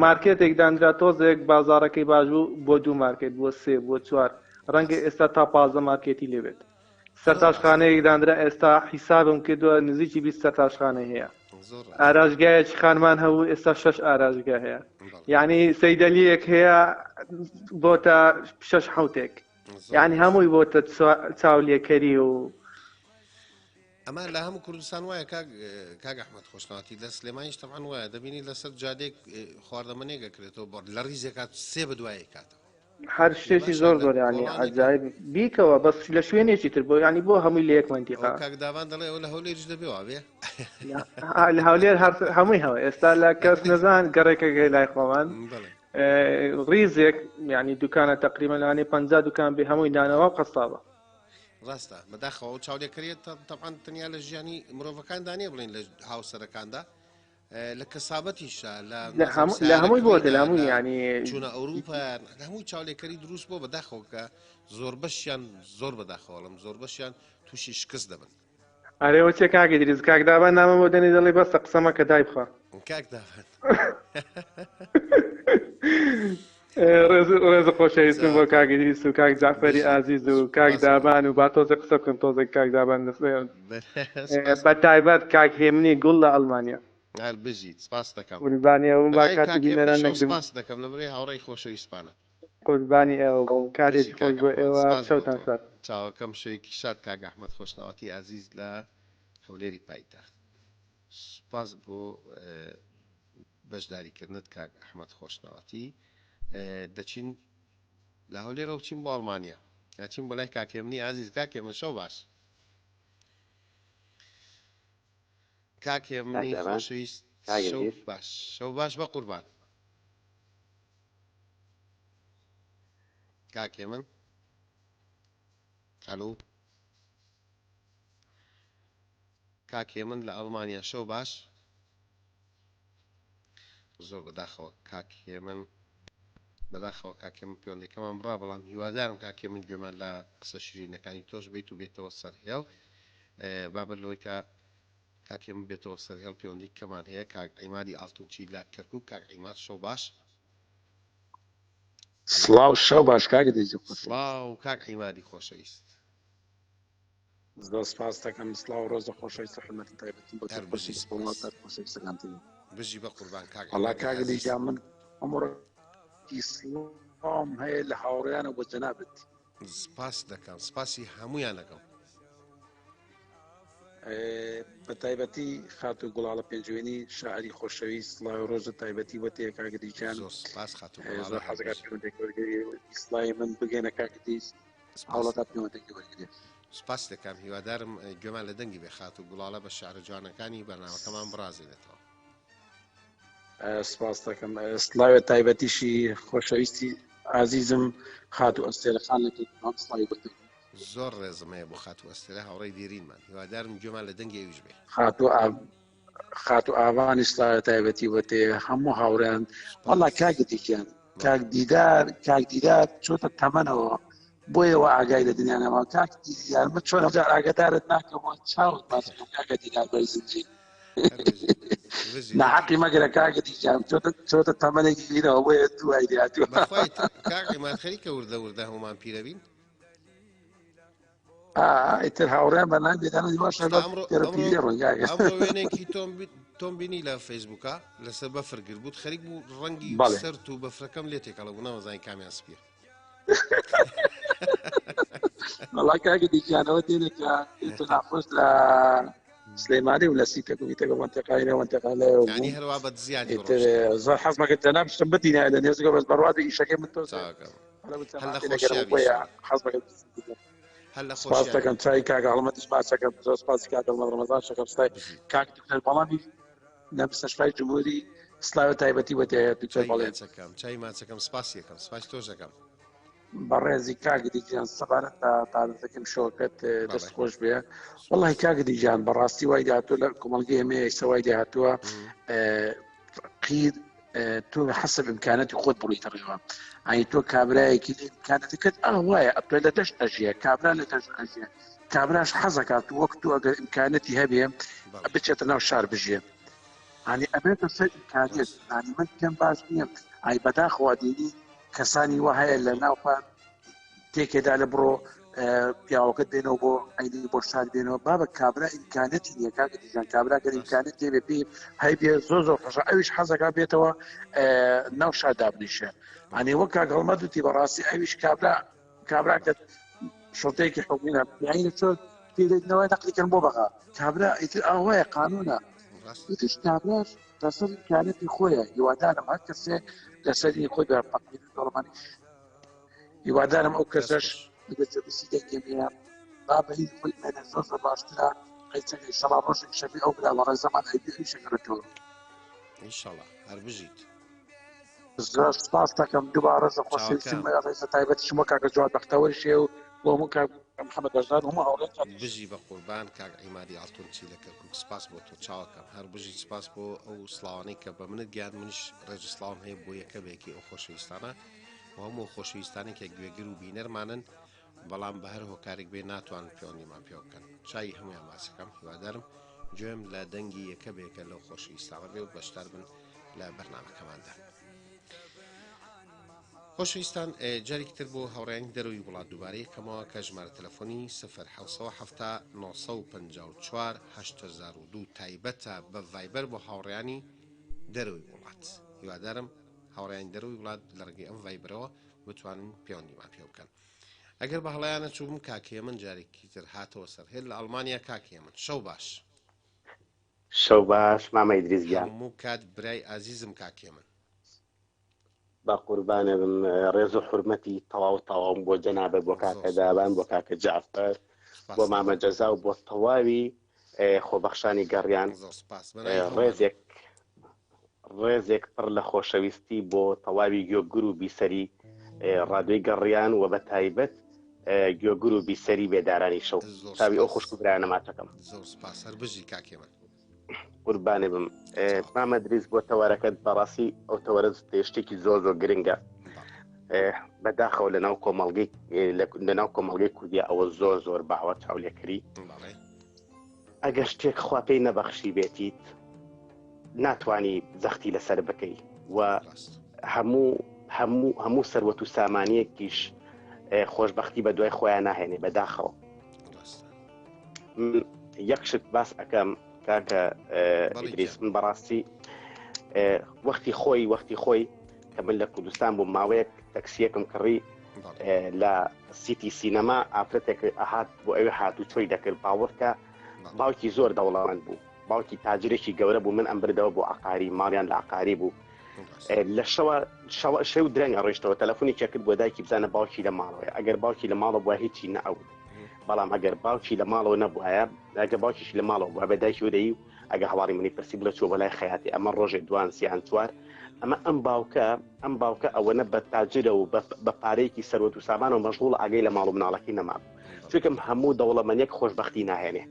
S6: مارکێتێک دانرا تۆزێک بازارەکەی باش بوو بۆ 2 مارکێت بۆ 3 بۆ 4 ڕەنگە ئێستا تا 15 مارکێتی لێبێت سەرتاشخانەیەک دانرا ئێستا حیسابم کردووە نزیکی 20 سەرتاشخانە هەیە ئاراژگایەکی خانمان هەبوو ئێستا 6 ئاراژگا هەیە یعنی سەیدەلیەک هەیە بۆ تا 6 حوتێک یعنی هەمووی بۆتە چاولێکەری و
S1: ئەمە لە هەموو کوردستان وایە کاگ ئەحمەد خۆشناوەتی لە سلێمانیش تەمان وایە دەبینی لەسەر جادێک خواردەمەنێک ئەکرێتەوە بۆ لە ڕیزێکات سێ بە دوایە کاتەوە
S6: هەر شتێکی زۆر زۆر ینی عجایب بیکەوە بەس لە شوێنێکی تر بۆ ینی بۆ هەمووی لە یەک منتیقا
S1: کاکداوان دەڵێ ئەو لە هەولێرش دەبێەوە بێ
S6: لە هەولێر هەمووی هەوە ئێستا لە کەس نەزان گەڕێکە گەی لای خۆمان ڕیزێک ینی دوکانە تقریبا لەوانەیە 50 دوکان بێ هەمووی دانەوە و قەسابە
S1: ڕاستە بەداخەوە چاودێکەکەریت تەبعاان تەنیا لە ژیانی مرۆڤەکان دانێ بڵین لە هاوسەرەکاندا لە کەسابەتیشە
S6: لە هەمووی بۆتە لە هەمووی ینی
S1: چونە ئەوروپا هەمووی چاولێکەری دروست بۆ بەداخەوە کە زۆر بەشیان زۆر بەداخەوەڵم زۆر بەشیان تووشی شکست دەبن
S6: ئەرێەوە چێ کاگە دریز کاکدابان نامە بۆ دەنی دەڵێ بەستە قسەمە کە دای بخوا
S1: کاکدابان
S6: ڕێز خۆشەویستم بۆ کاگە دریست و کاک جعفەری ئازیز و کاک دابان و با تۆزێک قسە بکەم تۆزێک کاک دابان دەستێن بە تایبەت کاک هێمنی گوڵ لە ئەڵمانیا
S1: بژیت سپاس دەکەم
S6: قوربانی ئەوم با کاتی بینەران نەکردم
S1: سپاس دەکەم لەبەرەی هاوڕێی خۆشەویستانە
S6: قوربانی ئێوە کاتێکی خۆش بۆ ئێوە شەوتان شاد
S1: چاوەکەم شوێکی شاد کاک ئەحمەد خۆشناوەتی ئازیز لە هەولێری پایتەخت سپاس بۆ بەشداریکردنت کاک ئەحمەد خۆشناوەتی دەچین لە هەولێرە و چین بۆ ئەڵمانیا یاچین بۆ لای کاکێمنی ئازیز کاکێمە شەو باش کاکێمنی خۆشەویست شەو باش بە قوربان کاکێ من ئەلو کاکێ من لە ئەڵمانیا شەو باش زۆر بەداخەوە کاکێ من بەداخەوە کاکێ من پەیوەندیەکەمان بڕا بەڵام هیوادارم کاکێ من گوێمان لە قسە شیرینەکانی تۆش بیت و بێتەوە سەرهێڵ بابەت لەوەی کە کاکێ من بێتەوە سەرهێڵ پەیوەندی کەمان هەیە کاک عیمادی ئاڵتوچی لە کەرکووک کاک عیماد شەو باش
S7: سڵاو شەو باش کاک دەیجی
S1: سڵاو کاک عیمادی خۆشەویست
S7: زۆر سپاس دەکەم سڵاو ڕۆژە خۆشەویست حرمەتی تایبەتی بۆ خۆشی سپۆڵاتە خۆشەویستەکانتان
S1: بژی بە قوربان کاک
S7: وەڵا کاک دەیجا من ئەمڕۆ ئیسلام هەیە لە هاوڕێیانە بۆ جەنابەت
S1: سپاس دەکەم سپاسی هەمویان دەکەم
S7: بە تایبەتی خاتو گوڵاڵە پێنجوێنی شاعری خۆشەویست سڵاو ڕۆژە تایبەتی بۆ تێ کاک دەیجان زۆر حەزەکات پەیوەندێک وەرگری ئیسڵای من بگەێنە کاک دەیست هەوڵەکە پەیوەندێکی وەرگری
S1: سپاس دەکەم هیوادارم گوێمان لە دەنگی بێ خات و گوڵاڵە بە شعرە جوانەکانی بەرنامەکەمان بڕازێنێتەوە
S7: سپاس دەکەم سڵاوێ تایبەتیشی خۆشەویستی عزیزم خات و ئەستێرەخان لە سڵاوی بەتە
S1: زۆر ڕێزم هەیە بۆ خات و ئەستێرە هاوڕێی دیرینمان هیوادارم گوێمان لە دەنگی ئەویش بێ
S7: خات و ئاوانی سڵاوێ تایبەتی بەتێ هەموو هاوڕێیان وەڵا کاگتێکیان کاک دیدار چۆتە تەمەنەوە بۆیەوە ئاگای لە دنیانەوە کاک دیدار من چۆن هەجار ئاگدارت ناکەمەوە چاوت باسم کاکە دیدار بەی زنجیر نەحەقی مەگرە کاکە دیجان چۆتە تەمەنێکی گیرەوە بۆیە دوای دیاتوە
S1: کاکیمان خەریکە وردە وردە هەمومان پیرەبین
S7: ئیتر هاوڕێیان بەلای بێدانە دیواشە پێرەپیرێ ڕۆنگایە
S1: ئەمڕۆ وێنێکی تۆم بینی لە فەیسبووکە لەسەر بەفرگر بوو خەریک بوو ڕەنگی سەرت و بەفرەکەم لێ تێکەڵە بوو نەوەزانی کامیان سپیە
S7: وەڵا کاکە دیجانەوە دێنێکە ناخۆش لە سلێمانی و لە سیتەکویتەکە وەنتەقاینە وەنتەقالە
S1: ینی هەروە بەد زیادی
S7: زۆر حەزمەکە جەناب شتم بتینە لە نێزگە بەس بەڕوادە ئیشەکەی من تۆ سپاس دەکەم چای کاک هەڵمەتیش باسەکەم زۆر سپاسی کاک هەڵمەت ڕەمەزان شەکەم ستای کاک دوکتەر بەڵامی لە مستەشفای جمهوری سڵاوی تایبەتی بۆ تێ دوکتەر بەڵێن
S1: چای ماچەکەم سپاسی یەکەم سپاس تۆش دەکەم
S7: بەڕێزی کاک دیجان سەبارەت تاازەکەم شۆکەت دەست خۆش بێ وەڵی کاک دیجان بەڕاستی وای داهاتوە لە کۆمەڵگەی ئێمەیە سەوای داهاتووە قیر تۆ حەسب ئیمکانەتی خۆت بڕیتە ڕێوە ئەی تۆ کابرایەکی ئیمکانەتەکەت وایە ئەتۆ لە دەشت ئەژیە کابرا لە دەشت ئەژیە کابراش حەزەکات وەک تۆ ئەگەر ئیمکانەتی هەبێ بچێتە ناو شار بژێ ئەنی ئەبێتە سەر ئیمکانیت ئەنی من پێم باش نییە ئای بەداخوا دینی کەسانی وە هەیە لە ناوپان تێکێدا لە بڕۆ پیاوەکەت بێنەوە بۆ ئەینی بۆ شار بێنەوە بابە کابرا ئیمکانەتی نییە کاکە دیجان کابرا گەر ئیمکانەت تێبێ پێ هەی بێ زۆر خۆشە ئەویش حەزەکە بێتەوە ناو شار دابنیشە ئەنی وەک کاک هەڵمەت وتی بەڕاستی ئەویش کابرا کابراکە شڵتەیەکی حکومینە یعنی چۆن پێدەیتنەوەی نەقلیکردن بۆ بەغا کابرا ئیتر ئاوایە قانونە ئیتر کابراش لەسەر امکانەتی خۆیە هیوادارم هەر کەسێ لەسەری خۆی بەپەقیری دەوڵەمانی هیوادارم ئەو کەسەش بەجێبسی دەنگێنە با بەهی خۆی مێنە زۆر زۆر باشترە قەیچەکە ئینشەڵا ڕۆژێک شەفی ئەو برا وەڕێ زەمان ئەیبی شەکرێتەوە
S1: ئینشەڵا هەر بژیت
S7: زۆر سپاس دەکەم دووبارە خۆشویستیم ڕێزە تایبەتیشم وە کاکە جواد بەختەوەریشێ و بۆ هەموو کاک محەممەد بەشدار هەموو هاوڕێکان
S1: بژی بە قوربان کاک عیمادی ئاڵتون چی لە کەرکووک سپاس بۆ تۆ چاوەکەم هەر بژی سپاس بۆ ئەو سڵاوانەی کە بە منت گیان منیش ڕێژ سڵاوم هەیە بۆ یەکەبێکی ئەو خۆشەویستانە و هەموو خۆشەویستانێکێک گوێگر و بینەرمانن بەڵام بە هەر هۆکارێک بێ ناتوان پەیوەندیمان پێ بکەن چای هەمویان ماسەکەم هیوادارم گوێم لە دەنگی یەکەبێکە لەو خۆشەویستانە بێ و بەشدار بن لە بەرنامەکەماندا خۆشەویستان جارێکی تر بۆ هاوڕێیان دەروی وڵات دووبارەی کەمەوە کە ژمارە تەلەفۆنی 070 تایبەتە بە ڤایبەر بۆ هاوڕێیانی دەروی وڵات هیوادارم هاوڕێیان دەروی وڵات لە ڕێگەی ئەم ڤایبەرەوە بتوانن پەیوەندیمان پێ بکەن ئەگەر بە هەڵەیانە چووم کاکێ من جارێکی تر هاتەوە سەر هێل لە ئەڵمانیا کاکێ من شەو باش
S8: شەو باش مامە ئیدریس گیان
S1: هەموو کات برای ئازیزم کاکێ من
S8: بە قوربانە بم ڕێز و حورمەتی تەواو تەواوم بۆ جەنابە بۆ کاکە دابان بۆ کاکە جعفەر بۆ مامە جەزا و بۆ تەواوی خۆبەخشانی گەڕیان ڕێزێک پڕ لە خۆشەویستی بۆ تەواوی گوێگر و بیسەری ڕادیۆی گەڕیان و بە تایبەت گوێگر و بیسەری بێدارانی شەو چاوی ئەو خوشک و برایانە ماچەکەم
S1: زۆر سپاس هەر بژی کاکێ من
S8: قوربانێ بم مامە دریز بۆ تەوارەکەت بەڕاستی ئەو تەوەرە شتێکی زۆر زۆر گرنگە بەداخەوە لەناو کۆمەڵگەی کوردیا ئەوە زۆر زۆر باوە چاولێکری ئەگەر شتێک خوا پێی نەبەخشی بێتیت ناتوانی زەختی لەسەر بکەی و هەموو سەروەت و سامانیەکیش خۆشببختی بە دوای خۆیان ناهێنێ بەداخەوە یەک شت باس ئەەکەم کاکە ئیدریس من بەڕاستی وەختی خۆی کە من لە کوردستان بوو ماوەیەک تەکسیەکم کڕی لە سیتی سینەما ئافرەتێک ئەهات بۆ ئەوێ هاتوو چۆی دەکرد باوەڕکە باوکی زۆر دەوڵەمەند بوو باوکی تاجرێکی گەورە بوو من ئەم بردەوە بۆ عقاری ماڵیان لە عقاری بوو لە شەو درەنگە ڕۆیشتەوە تەلەفۆنی کرد بۆ دایکی بزانە باوکی لە ماڵەوەی ئەگەر باوکی لە ماڵە بووە هیچی نەئەوت بەڵام ئەگەر باوکی لە ماڵەوە نەبووایە ئەگە باوکیش لە ماڵەوە بووە بە دایکی ودەی و ئەگە هەواڵی منی پرسی بڵە چوە بەلای خەیاتی ئەمە ڕۆژێ دوان سیان چوار ئەمە ئەم باوکە ئەوەنە بە تاجرە و بە پارەیەکی سەروەت و سامان و مەشغوڵ ئاگەی لە ماڵ و مناڵەکەی نەمابوو چونکەم هەموو دەوڵەمەندێک خۆشبەختی ناهێنێ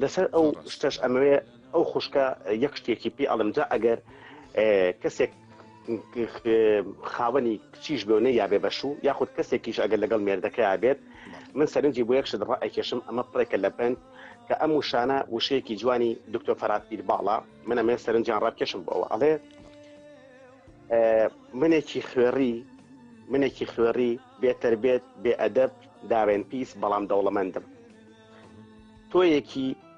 S8: لەسەر ئەو شتەش ئەمەوێ ئەو خوشکە یەک شتێکی پێ ئەڵمجا ئەگەر کەسێک خاوەنی کچیش بێونە یابێ بەشوو یاخود کەسێکیش ئەگەر لەگەڵ مێردەکەی بێت من سەرنجی بۆ یەک شت ڕائەکێشم ئەمە پڕێکە لە پند کە ئەم وشانە وشەیەکی جوانی دکتۆر فەرات پیرباڵا من ئەمێ سەرنجیان ڕابکێشم بۆەوە ئەڵێ منێکی خوێڕی بێتەربێت بێ ئەدەب داوێن پیس بەڵام دەوڵەمەندم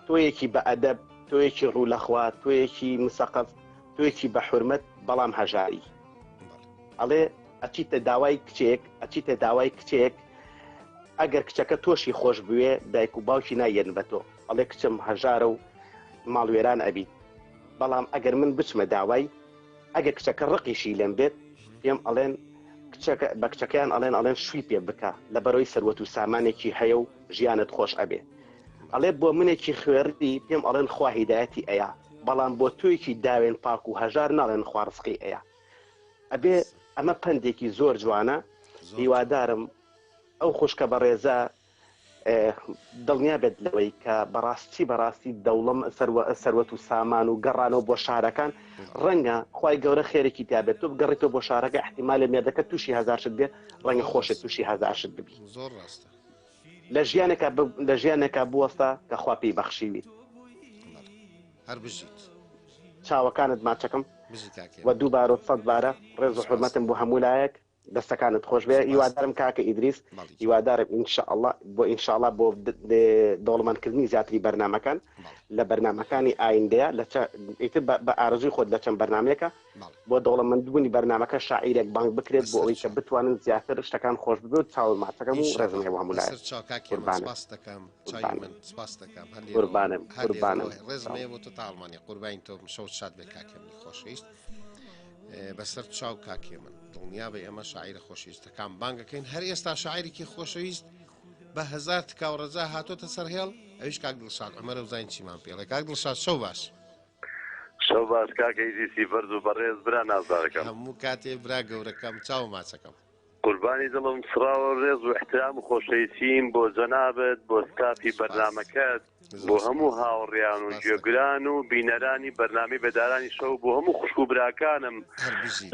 S8: تۆیەکی بە ئەدەب تۆیەکی ڕوو لەخوا تۆیەکی مسەقف تۆیەکی بە حورمەت بەڵام هەژاری ئەڵێ ئەچیتە داوای کچێک ئەگەر کچەکە تۆشی خۆش بوێ دایک و باوکی نایەن بە تۆ ئەڵێ کچم هەژارە و ماڵوێران ئەبیت بەڵام ئەگەر من بچمە داوای ئەگەر کچەکە ڕقیشی لێم بێت پێم ئەڵێن بە کچەکەیان ئەڵێن شووی پێ بکە لە بەرەوەی سەروەت و سامانێکی هەیە و ژیانت خۆش ئەبێ ئەڵێ بۆ منێکی خوێڕی پێم ئەڵێن خوا هیدایەتی ئەیە بەڵام بۆ تویکی داوێن پاک و هەژار ناڵێن خوارزقی ئەیە ئەبێ ئەمە پندێکی زۆر جوانە هیوادارم ئەو خوشکە بە ڕێزە دڵنیا بێت لەوەی کە بەڕاستی دەوڵەم سەروەت و سامان و گەڕانەوە بۆ شارەکان ڕەنگە خوای گەورە خێرێکی تابێت تۆ بگەڕێتەوە بۆ شارەکە احتیمالە مێردەکە تووشی هەزار شت بێ ڕەنگە خۆشت تووشی هەزار شت ببی
S1: زۆر ڕاستە
S8: لە ژیانێکە بوەستە کە خوا پێی بەخشیوی
S1: هەر بژیت
S8: چاوەکانت ماچەکەم و دووبارە 100 بارە ڕێز و حورمەتم بۆ هەموو لایەک دەستەکانت خۆش بێ هیوادارم کاکە ئیدریس هیوادارم ئینشاءالله بۆ ئینشاءالله بۆ دەوڵەمەندکردنی زیاتری بەرنامەکان لە بەرنامەکانی ئایندەیە ئیتر بە ئارزوی خۆت لە چەند بەرنامەیەکە بۆ دەوڵەمەندبوونی بەرنامەکە شاعیرێک بانگ بکرێت بۆ ئەوەی کە بتوانن زیاتر شتەکان خۆش ببێت و چاوە ماچەکەم و ڕێزم هەیە هەموو لایەک قوربانم
S1: ڕێزمێ بۆ تۆ تا ئەڵمانی قوربانی تۆ شەوت شاد بێ کاکەمی خۆشەویست بەسەر چاو کاکێ من دڵنیا بە ئێمە شاعیرە خۆشەویستەکان بانگەکەین هەر ئێستا شاعیرێکی خۆشەویست بە هەزار تکا و ڕەجا هاتۆتە سەر هێڵ ئەویش کاک دڵشاد عومەرە وزین چیمان پێڵێ کاک دڵشاد شەو باش
S9: شەو باش کاکە ئیدریسی بەرز و بەڕێز برا نازدارەکەم
S1: هەموو کاتێ برا گەورەکەم چاو ماچەکەم
S9: قوربانی دڵم سراوە ڕێز و احترام و خۆشەویستیم بۆ جەنابەت بۆ ستافی بەرنامەکەت بۆ هەموو هاوڕێیان و گوێگران و بینەرانی بەرنامەی بەدارانی شەو بۆ هەموو خوشک و براکانم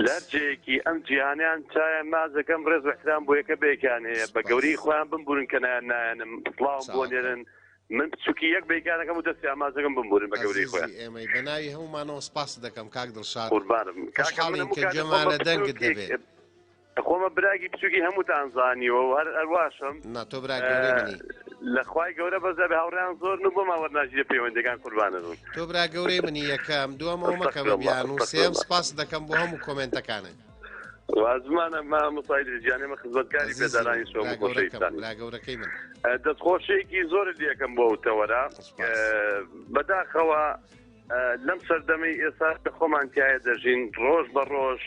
S9: لەرجەیەکی ئەم جیهانیان چایە مازەکەم ڕێز و احترام بۆ یەکە بێکیان هەیە بە گەوری خۆیان بمبورن کە نایەنم سڵاوم بۆ نێرن من بچووکی یەک بێکانەکەم و دەستی ئامازەکەم بمبورن بە گەوری خۆیان
S1: ئێمەی بەناوی هەمومانەوە سپاس دەکەم کاک دڵشاد
S9: قوربانم
S1: کاکەڵین کە گوێمان لە دەنگت دەبێت
S9: خۆمە براگی بچووکی هەمووتان زانیەوە و هەر ئەرواشم
S1: تۆ برا گەورەی منی
S9: لەخوای گەورە بەزە بە هاوڕیان زۆر و بۆ ماوەرناژی لە پەیوەندەکان قوربانەدون
S1: تۆ برا گەورەی منی یەکەم دووەمەوە مەکە بە بیان و سێم سپاس دەکەم بۆ هەموو کۆمنتەکانت
S9: وازمانە مامۆستای جیانێمە خزمەتکاری پێدارانی شەو خۆشەویستان
S1: گەورەکەی من
S9: دەستخۆشەیەکی زۆرت یەکەم بۆ ئەوتەوەرە بەداخەوە لەم سەردەمەی ئێستا خۆمان تایە دەژین ڕۆژ بە ڕۆژ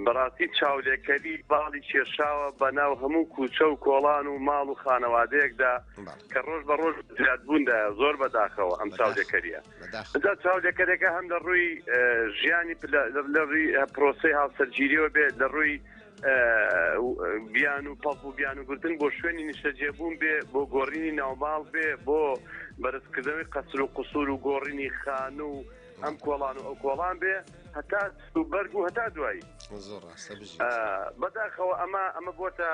S9: بەڕاستی چاولێکەری باڵی کێشاوە بەناو هەموو کوچە و کۆڵان و ماڵ و خانەوادەیەکدا کە ڕۆژ بە ڕۆژ زیادبووندا زۆر بەداخەوە ئەم چاولێکەریە ئەجا چاولێکەرێکە هەم لە ڕووی ژیانی لە ڕووی پرۆسەی هاوسەرگیریەوە بێت لە ڕووی بیان و پەڵ و بیان و گرتن بۆ شوێنی نیشتەجێبوون بێ بۆ گۆڕینی ناوماڵ بێ بۆ بەرزکردنەوەی قەسر و قوسور و گۆڕینی خان و ئەم کۆڵان و ئەو کۆڵان بێ هەتا بەرگ و هەتا دوایی بەداخەوە ئەمە بۆتە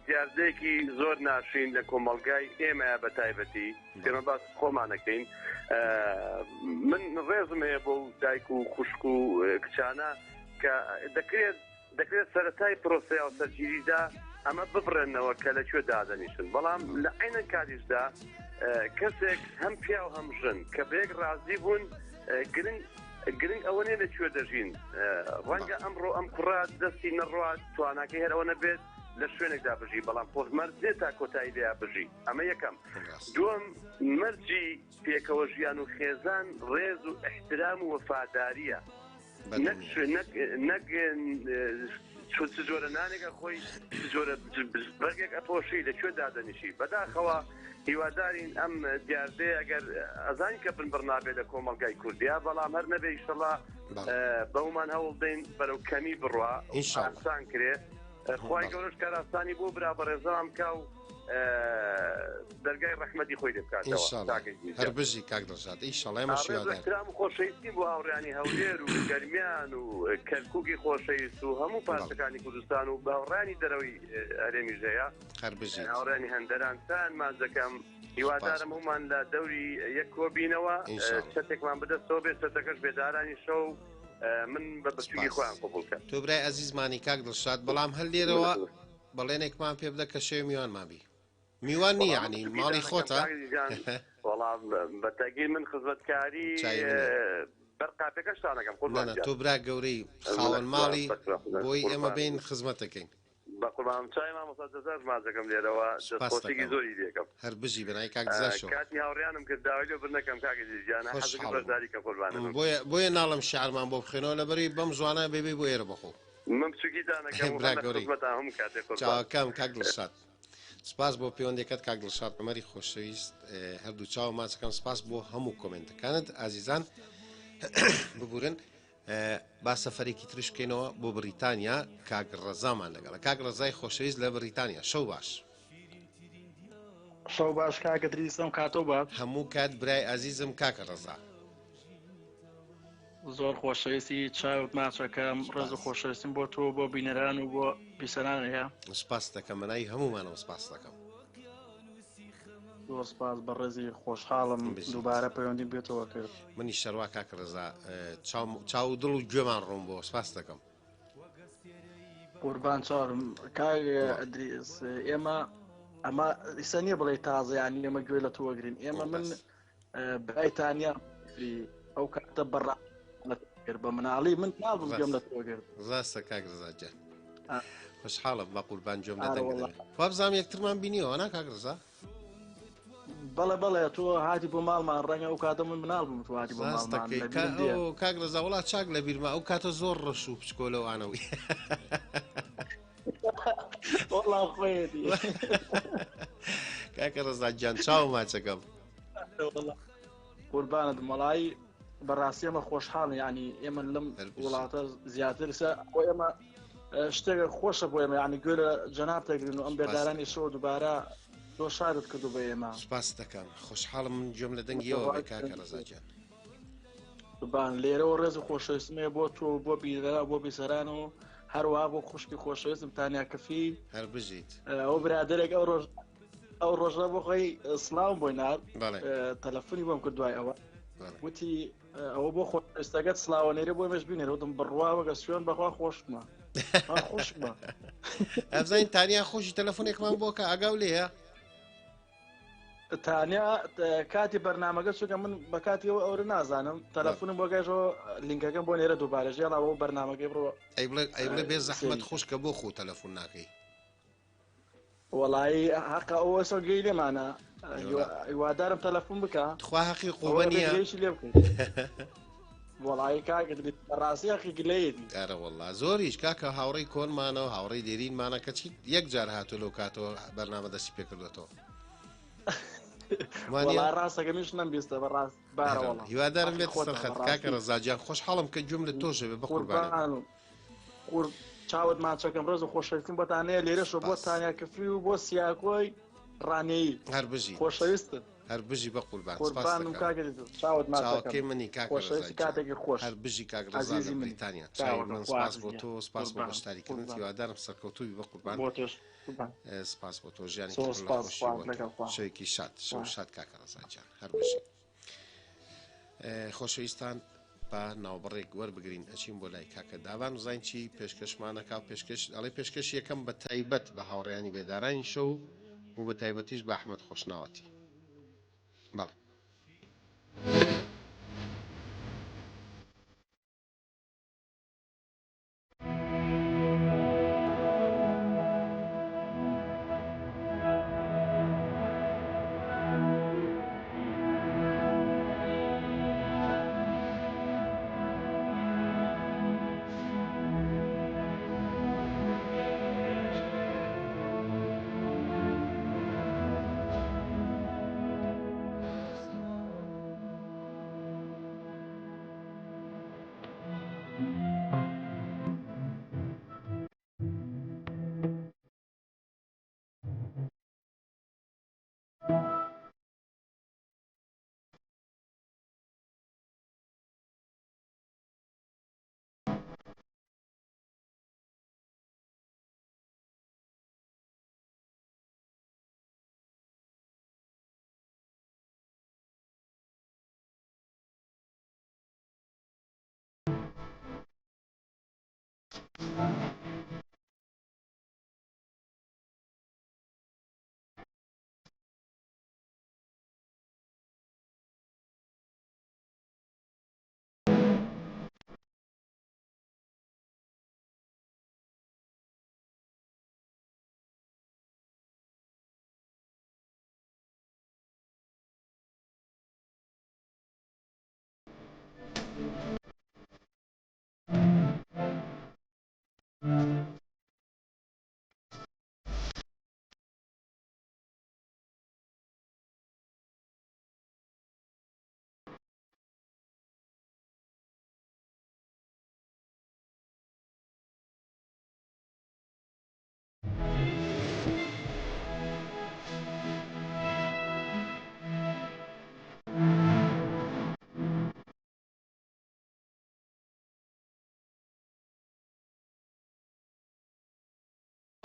S9: دیاردەیەکی زۆر ناشین لە کۆمەڵگای ئێمە بە تایبەتی ئێمە باس خۆمانەکەین من ڕێزم هەیە بۆ دایک و خوشک و کچانە کە دەکرێت سەرەتای پرۆسەی هاوسەرگیریدا ئەمە ببڕێنەوە کە لەکوێ دادەنیشن بەڵام لە عینە کاریشدا کەسێک هەم پیا و هەم ژن کە بەیەک ڕازی بوون گرنگ ئەوە نێ لەکوێ دەژین ڕەنگە ئەمڕۆ ئەم کوڕا دەستی نەڕات تواناکەی هەر ئەوە نەبێت لە شوێنێکدا بژی بەڵام خۆزمەرج دێت تا کۆتایی لێیا بژی ئەمە یەکەم دووەم مەرجی پێکەوە ژیان و خێزان ڕێز و احترام و وەفاداریە نەک جۆرە نانێکە خۆی جۆرە بەرگێک ئەپۆشی لەکوێ دادەنیشی بەداخەوە هیوادارین ئەم دیاردەیە ئەگەر ئەزانی کە بنبڕنابێت لە کۆمەڵگای کوردیا بەڵام هەر نەبێ ئیشەڵا بەومان هەوڵ دەین بەرەو کەمی بڕوا ئاسان کرێ خوای گەورەش کاراستانی بۆ برا بەڕێزام کا و دەرگای ڕەحمەتی خۆی لێ بکاتەوە
S1: هەر بژی کاک دڵشاد ئیشەڵا ئێمە
S9: احترام و خۆشەویستی بۆ هاوڕێیانی هەولێر و گەرمیان و کەرکووکی خۆشەویست و هەموو پارچەکانی کوردستان و باوەڕانی دەرەوەی هەرێمیش هەیە
S1: هەر بژی
S9: هاوڕێیانی هەندەران تان مازەکەم هیوادارم هەمومان لە دەوری یەک کۆبینەوە چەتێکمان بدەستەوە بێت چەتەکەش بێدارانی شەو من بە بەچووکی خۆیان قبول کە
S1: تۆ برای عەزیزمانی کاک دڵشاد بەڵام هەر لێرەوە بەڵێنێکمان پێ بدە کە شێو میوانمان بی میوان نییە عنی ماڵی خۆتە
S9: وەڵام بەتەگیر من خزمەتکاری بەرقاپەکەشتانەکەم
S1: تۆ برا گەورەی خاوەن ماڵی بۆی ئێمە بین خزمەتەکەین
S9: بە قوربان چای مامۆستا جەزار مازەکەم لێرەوە دەستخۆشێکی زۆری دێکم
S1: هەر بژی بەنای کاک دزاشەوە
S9: کاتی هاوڕیانم کرد داوای لێ بنەکەم کاکی جیجانە حەزەکەم بەشداری کە قوربانم
S1: بۆیە ناڵم شیعرمان بۆ بخێنەوە لەبەری بەم جوانە بێبێ بۆ ئێرە بەخۆ
S9: من بچووکی دانەکەم خزمەتان هەموو کاتێک
S1: چاوەکەم کاک دڵشاد سپاس بۆ پەیوەندێکت کاک دڵشاد عومەری خۆشەویست هەردوو چاو ماچەکەم سپاس بۆ هەموو کۆمنتەکانت ئازیزان ببورن با سەفەرێکی ترش بکەینەوە بۆ بریتانیا کاک ڕەزامان لەگەڵە کاک ڕەزای خۆشەویست لە بریتانیا شەو باش
S10: شەو باش کاکە دریستم کاتۆ بات
S1: هەموو کات برای ئازیزم کاکە ڕەزا
S10: زۆر خۆشەویستی چاوت ماچەکەم ڕێز و خۆشەویستیم بۆ تۆ بۆ بینەران و بۆ بیسەران هەیە
S1: سپاس دەکەم منای هەمومانەوە سپاس دەکەم
S10: زۆر سپاس بە ڕێزی خۆشحاڵم دووبارە پەیوەندیم بێتەوە کرد
S1: منی شەروا کاکە ڕەزا چاو دڵ و گوێمان ڕۆم بۆ سپاس دەکەم
S10: قوربان چاوەڕم کاک ئەدریس ئێمە ئەمە ئیسە نییە بڵێ تازە یانی ئێمە گوێ لە تۆگرین ئێمە من برایتانیا ئەو کاتە بەڕ کرد بە مناڵی من ناڵم گوێم لە تۆگرت
S1: ڕاستە کاک ڕزاجان خوشحاڵم بە قوربان جۆم لە دەنگ وابزانام یەکترمان بینیەوە نا کاک ڕزا
S10: بەڵێ بەڵێ تۆ هاتی بۆ ماڵمان ڕەنگە ئەو کاتە من مناڵ بووم هاتی بۆ ماڵمان
S1: کاک ڕزا وڵات چاک لە بیرما ئەو کاتە زۆر ڕەش و پچکۆلەوانەوەی کاکە ڕزاجان چاو ماچەکەم
S10: قوربانت مەڵایی بەڕاستی ئێمە خۆشحاڵ ینی ئێمە لەم وڵاتە زیاترسە بۆ ئێمە شتێک خۆشە بۆ ئێمە ینی گوێ لە جەناب تەگرین و ئەم بێدارانی شەوە دووبارە تۆ شارت کردو بە ئێمە
S1: سوپاس دەکەم خۆشحاڵم من گوێم لە دەنگیەوە بە کاکە ڕزاجان
S10: قوربان لێرەوە ڕێز و خۆشەویستمێ بۆ تۆ بۆ بیرەرا بۆ بیسەران و هەروە بۆ خوشکی خۆشەویستم تانیا کەفی
S1: هەر بژیت
S10: ئەو برادێک ئەو ڕۆژە بۆ خۆی سلااو بۆی نار تەلەفۆنی بۆم کرد دوای ئەوە وتی ئەوە بۆ خۆشەویستەکەت سلااوە نێرە بۆ مەش بینێ وتم بڕواوە گە سوێن بەخوا خۆشمە خۆشمە
S1: ئەفزین تانیا خۆشی تەلەفۆنێکمان بۆکە ئاگاو لێە
S10: تانیا کاتی بەرنامەکە چووکە من بە کاتی ئەوە نازانم تەلەفۆنم بۆ گەژەوە لینکەکەم بۆ نێرە دووبارە ژێڵا بۆ بەرنامەکەی بڕۆ
S1: ئەی بڵێ بێ زەحمەت خوشکە بۆ خۆ تەلەفۆن ناکەی
S10: وەڵایی حەقا ئەوە سە گەی لێمانە هیوادارم تەلەفۆن بکە
S1: خوا حەقی قووە نییە
S10: لێ بکەیت وەڵایی کاکە ڕاستی حەقی گلەیەتی
S1: ئەرە وەڵا زۆریش کاکە هاوڕێی کۆنمانەوە هاوڕێی دێرینمانە کە چی یەک جار هاتوو لەو کاتەوە بەرنامە دەستی پێ کردوێتەوە
S10: ڕاستەکە میش نەمبیستە بەڕاست بارەوەڵ
S1: هیوادارم بێت سەرخەت کاکە ڕزاجان خۆشحاڵم کە گوێم لە تۆشە بێ بە قوربان
S10: چاوت ماچەکەم ڕێز و خۆشەویستیم بۆتانەیە لێرەشە بۆ تانیا کەفری و بۆ سیاکۆی ڕانەیی
S1: هەر بژی
S10: خۆشەویستن
S1: هەر بژی بە قوربان
S10: چاوت
S1: منی
S10: کاتێکی خۆش
S1: هەر بژی کاک ڕزا بریتانیا چاوی من سپاس بۆ تۆ سپاس بۆ بەشداریکردن هیوادارم سەرکەوتووی بە قوربان سپاس بۆ تۆ ژیانی شەوێکی شاد شەو شاد کاکە ڕزاجان هەر بژی خۆشەویستان بە ناوبڕێک وەربگرین ئەچین بۆ لای کاکە داوان وزین چی پێشکەشمانەکە پێشکەش ئەڵێ پێشکەش یەکەم بە تایبەت بە هاوڕێیانی بێدارانی شەو و بە تایبەتیش بە ئەحمەد خۆشناوەتی بەڵێ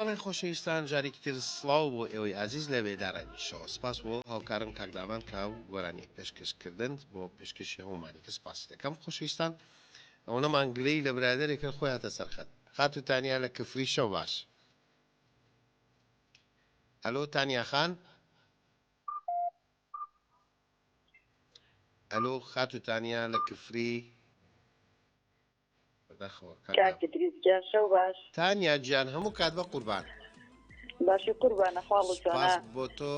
S1: بەڵێ خۆشەویستان جارێکی تر سڵاو بۆ ئێوەی عزیز لە بێدارانی شەوە سپاس بۆ هاوکارم کاکداوان کاو گۆرانی پێشکەشکردن بۆ پێشکەشی هەمومانی کە سپاس دەکەم خۆشەویستان ئەو نەمانگلەی لە برادێکە خۆیانتە سەرخەت خاتو تانیا لە کفری شەو باش. ئەلۆ تانیا خان؟ ئەلۆ خاتو تانیا لە کفری؟
S11: شەو باش.
S1: تانیا گیان هەموو کات بە قوربان.
S11: باشی قوربانە خاڵ
S1: سپاس بۆ تۆ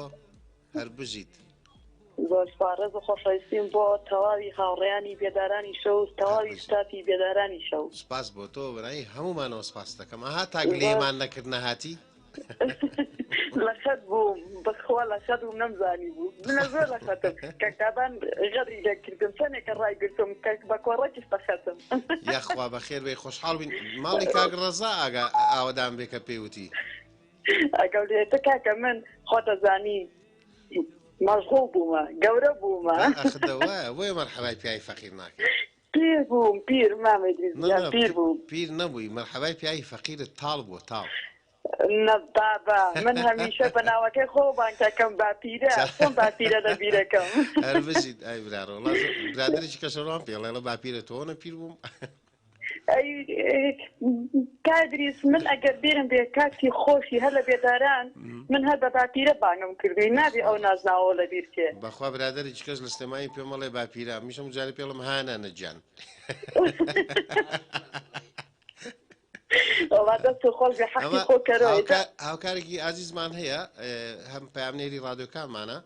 S1: هەر بژیت.
S11: زۆر سپارەز و خۆشەویستیم بۆ تەواوی هاوڕێیانی بێدارانی شەو تەواوی ستافی بێدارانی شەو.
S1: سپاس بۆ تۆ بەنای هەمومانەوە سپاس دەکەم. ئاها تا گلێمان نەکرد نەهاتی؟
S11: لە خەت بووم بەخوا لە خەت بووم نەمزانی بوو منە زۆر لە خەتم کەکتابان غەدری لێکردم چەندێکە ڕایگرتم بە کۆڕەکیش بە خەتم.
S1: یاخوا بەخێر بێ خۆشحاڵ بین. ماڵی کاک ڕەزا ئاگا ئاوەدان بێ کە پێوتی.
S11: ئەگەڵێتە کاکە من خۆتەزانی مەشغوڵ بوومە گەورە بوومە.
S1: ئەخدەوە بۆیە مەرحەبای پیاوی فەقیر ناکەی.
S11: پیر بووم پیر مامەدریز پیر بووم.
S1: پیر نەبووی مەرحەبای پیاوی فەقیرت تاڵ بووە تاڵ.
S11: نەبابا من هەمیشە بە ناوەکەی خۆبان کەکەم باپیرە چۆن باپیرە لە بیرەکەم.
S1: هەر بژیت ئای برارەوە برادێکی کەسەڕوان پێڵێڵە باپیرە تۆ نە پیر بووم.
S11: کادریس من ئەگەر بێرم بێ کاتی خۆشی هەر لە بێداران من هەر بە باپیرە بانگم کردوی نابێ ئەو نازناوە لە بیرکێ.
S1: بەخوا برادێکی کەس لە سلێمانی پێمەڵێ باپیرە میشەم جارێ پێڵم هانە نەجان. هاوکارێکی ئازیزمان هەیە هەم پامنێری ڕادیۆکانمانە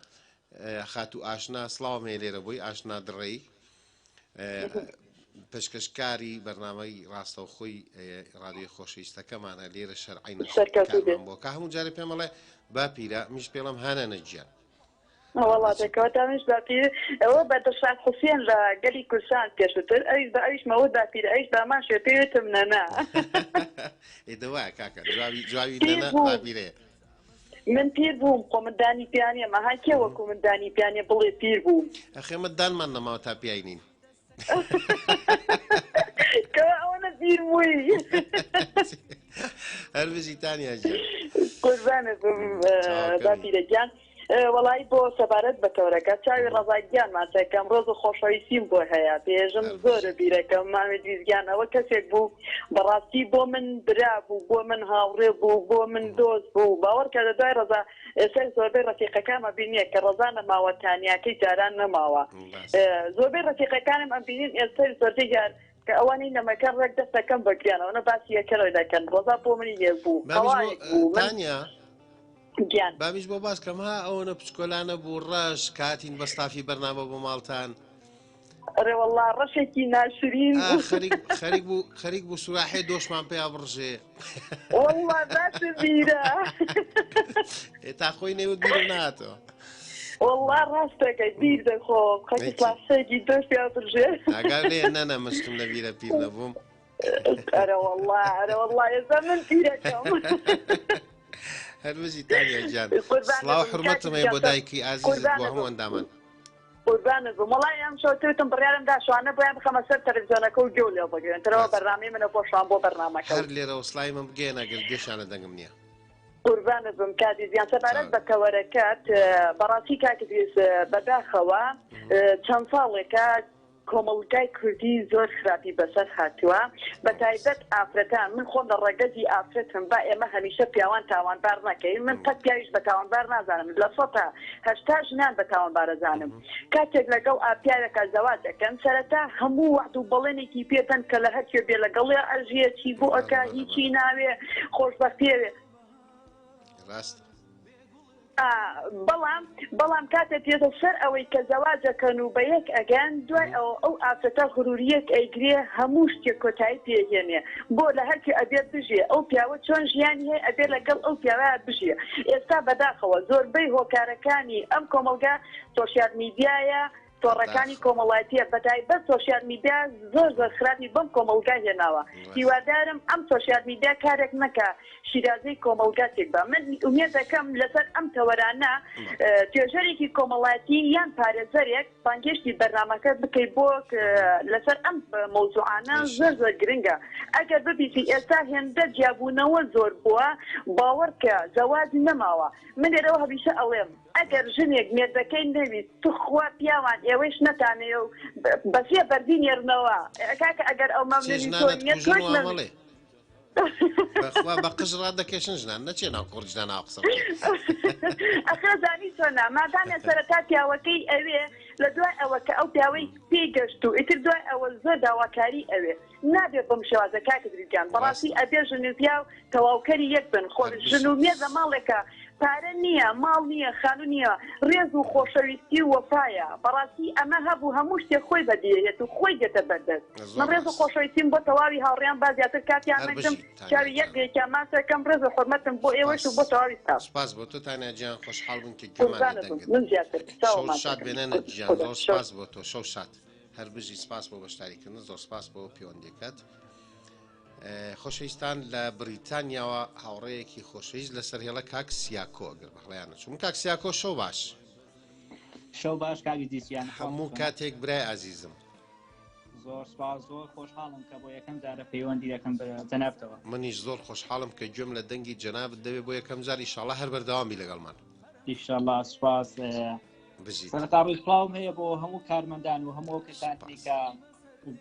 S1: خاتو ئاشنا سڵاوم هەیە لێرە بووی ئاشنا دڕێی پێشکەشکاری بەرنامەی ڕاستەوخۆی ڕادیۆی خۆشەویستەکەمانە لێرە شەرعینە بۆ کە هەموو جارێ پێمەڵێ باپیرە میش پێڵم هانە نەجیان.
S11: وڵاتەکەوتانش باپیر ئەوە بە دەشاد حوسێن لە گەلی کوردستان پێشتر ئەویش بە ئەویش مەوە باپیرە ئەویش بامان شێ پێوێتم نەنا.
S1: ئێدەوایە کاکە جواوی نەنا باپیرەیە.
S11: من پیر بووم خۆمندانی پیانە مەها کێ وەکو مندانی پیانێ بڵێ پیر بووم.
S1: ئەخێمە دانمان نەماوە تا پیاینین.
S11: کەوا ئەوەنە پیر بووی.
S1: هەر بژی تانیا گیان.
S11: قوربانت باپیرە گیان. وەڵی بۆ سەبارەت بە کەورەکە چاوی ڕەزاگیان ماچەکەم ڕۆز و خۆشەویستیم بۆ هەیە پێژم زۆرە بیرەکەم مامەد ویزگیانەوە کەسێک بوو بەڕاستی بۆ من برا بوو بۆ من هاوڕێ بوو بۆ من دۆست بوو باوەڕکە لە دوای ڕەزا ئێستا زۆربەی ڕەفیقەکانمە بینیە کە ڕەزا نەماوە تانیاکەی جاران نەماوە زۆربەی ڕەفیقەکانم ئەم بینین ئێستا زۆربەی جار کە ئەوانەی نەمەکە ڕێک دەستەکەم بەگریانەوە باسی یەکەرەوەی دەکەن ڕەزا بۆ منی لێ بوو
S1: بامیش بۆ باس کەم ها ئەوەنە پچکۆلانە بوو ڕەش کاتین بەستافی بەرنامە بۆ ماڵتان
S11: ڕێوەڵا ڕەشێکی ناشرین
S1: خەریک بوو سوراحێ دۆشمان پێیا بڕژێ
S11: وەڵا باشە بیرە
S1: تا خۆی نێوت بیر ناتەوە
S11: وەڵا ڕاستەکەی بیر دەخۆ خەکی سلاسەیەکی دۆش پێیا بڕژێ
S1: ئاگار لێ نەنە مشتم لە بیرە پیر نەبووم
S11: ئەرە وەڵا ئێستا من پیرەکەم
S1: هەر وەزی تانیا گیان سڵاو حورمەتم هەیە بۆ دایکی ئازیزت بۆ هەموو ئەندامان
S11: قوربانت بووم وەڵی ئەم شەوتم بڕیارم دا شوانە بۆیان بخەمە سەر تەلەڤیزیۆنەکە و گوێ لێ بگرن ترەوە بەرنامەی منە بۆشان بۆ بەرنامەکە
S1: هەر لێرە وسڵای من بگێنە گەر گێشانە دەنگم نییە
S11: قوربانت بم کاتی زیان سەبارەت بە کەوەرەکەت بەڕاستی کاکدریس بەداخەوە چەند ساڵێکە کۆمەڵگای کوردی زۆر خراپی بەسەر هاتووە بە تایبەت ئافرەتان من خۆم لە ڕێگەزی ئافرەتم با ئێمە هەمیشە پیاوان تاوانبار نەکەین من قەت پیاویش بە تاوانبار نازانم لە 100 ژنان بە تاوانبارەزانم کاتێک لەگەڵ ئاپیاوێکە زەواج دەکەن سەرەتا هەموو وەحد و بەڵێنێکی پێدەن کە لە هەرکێ بێ لەگەڵێ ئەژیە چی بۆ ئەکا هیچی ناوێ خۆشبەختیەوێ
S1: ڕاست
S11: بەڵام کاتە پێدە سەر ئەوەی کە زەواجەکەن و بە یەک ئەگەن دوای ئەو ئافرەتە غروریەک ئەیگرێ هەموو شتێک کۆتایی پێهێنێ بۆ لە هەرکی ئەبێت بژێ ئەو پیاوە چۆن ژیانی هەیە ئەبێ لەگەڵ ئەو پیاوە بژێ ئێستا بەداخەوە زۆربەی هۆکارەکانی ئەم کۆمەلگا سۆشیال میدیایە تۆڕەکانی کۆمەڵایەتیە بەتایبەت سۆشیال میدیا زۆر خراپی بەم کۆمەلگا هێناوە هیوادارم ئەم سۆشیال میدیا کارێک نەکە شیرازەی کۆمەلگاتێک بە من ئومێد دەکەم لەسەر ئەم تەوەرانە توێژەرێکی کۆمەڵایەتی یان پارێزەرێک بانگێشتی بەرنامەکە بکەیت بۆ لەسەر ئەم مەوزوعانە زۆر گرنگە ئەگەر ببیسی ئێستا هێندە جیابوونەوە زۆر بووە باوەڕکە زەواج نەماوە من لێرەوە هەمیشە ئەڵێم ئەگەر ژنێک مێردەکەی نەویست توخوا پیاوان ئێوەش نەتانێ و بەسێ بەردینێرنەوە کاکە ئەگەر ئەو مەمنێت
S1: بەخوا بە قژڕات دەکێشن ژنان نەچێ ناو کوڕژنان ناو قسە
S11: ئەخرا زانی چۆنا مادامێ سەرەتا پیاوەکەی ئەوێ لە دوای ئەوە کە ئەو پیاوەی پێی گەشت و ئیتر دوای ئەوە زۆر داواکاری ئەوێ نابێت بەم شێوازە کاکە دریجان بەڕاستی ئەبێ ژن و پیا و تەواوکەری یەک بن خۆ ژن و مێزە ماڵێکە پارە نییە ماڵ نییە خانوو نییە ڕێز و خۆشەویستی و وەفایە بەڕاستی ئەمە هەبوو هەموو شتێک خۆی بەدیێت و خۆی دێتە بەردەست من ڕێز و خۆشەویستیم بۆ تەواوی هاوڕێیان با زیاتر کاتیان نەکەم چاوی یەکێکیان ماسەکەم ڕێز و حرمەتم بۆ ئێوەش و بۆ تەواوی ساس
S1: سپاس بۆ تۆ تانیاجیان خۆشحاڵ بوون کە گەمان شاد بێنە گیان زۆر سپاس بۆ تۆ شەو شاد هەر بژی سپاس بۆ بەشداریکردن زۆر سپاس بۆ پەیوەندیەکەت خۆشەویستان لە بریتانیاوە هاوڕەیەکی خۆشەویست لەسەر هێڵە کاک سیاکۆ ئەگەر بەخڵیانە چون کاک سیاکۆ شەو باش
S12: شەو باش کاکی دیسیان
S1: هەموو کاتێک برای عزیزم
S12: زۆر سپاس زۆر خۆشحاڵم کە بۆ یەکەم جارە پەیوەندی یەکەم جەنابتەوە
S1: منیش زۆر خۆشحاڵم کە گوێم لە دەنگی جەنابت دەوێت بۆ یەکەم جار ئیشاڵڵا هەر بەردەوامی لەگەڵمان
S12: ئیشاڵڵا سپاس سەرەتا ڕوویسڵاوم هەیە بۆ هەموو کارمەندان و هەموو کەسانی کە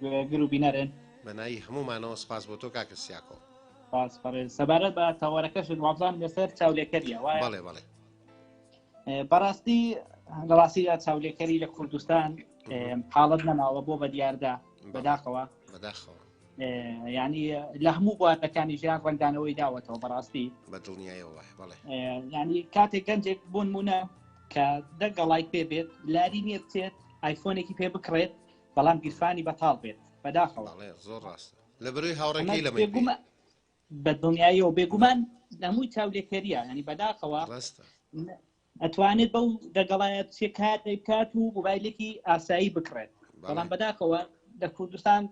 S12: گوێگر و بینەرن
S1: بەنایی هەمومانەوە سپاس بۆ تۆ کاکە سیاکۆ
S12: سەبارەت بە تاوەرەکەشت وابزان لەسەر چاولێکەریە وایە
S1: بەڵێ بەڵێ
S12: بەڕاستی لەڕاستیدا چاولێکەری لە کوردستان حاڵت نەماوە بۆ بە دیاردا بەداخەوە ینی لە هەموو بوارەکانی ژیان ڕنگدانەوەی داوەتەوە بەڕاستی
S1: بەدڵنیایەوە بەڵێ
S12: ینی کاتێک گەنجێک بوون مونە کە دەگەڵای پێ بێت لاری نییە بچێت ئایفۆنێکی پێ بکڕێت بەڵام گیرفانی بەتاڵ بێت بەداخەوە
S1: زۆر ڕاستە لە بەروی هاوڕێکی لە
S12: بە دڵنیاییەوە بێگومان هەمووی چاولێکەریە ینی بەداخەوە ئەتوانێت بەو دەگەڵایە چێ کات دەیکات و موبایلێکی ئاسایی بکڕێت بەڵام بەداخەوە لە کوردستان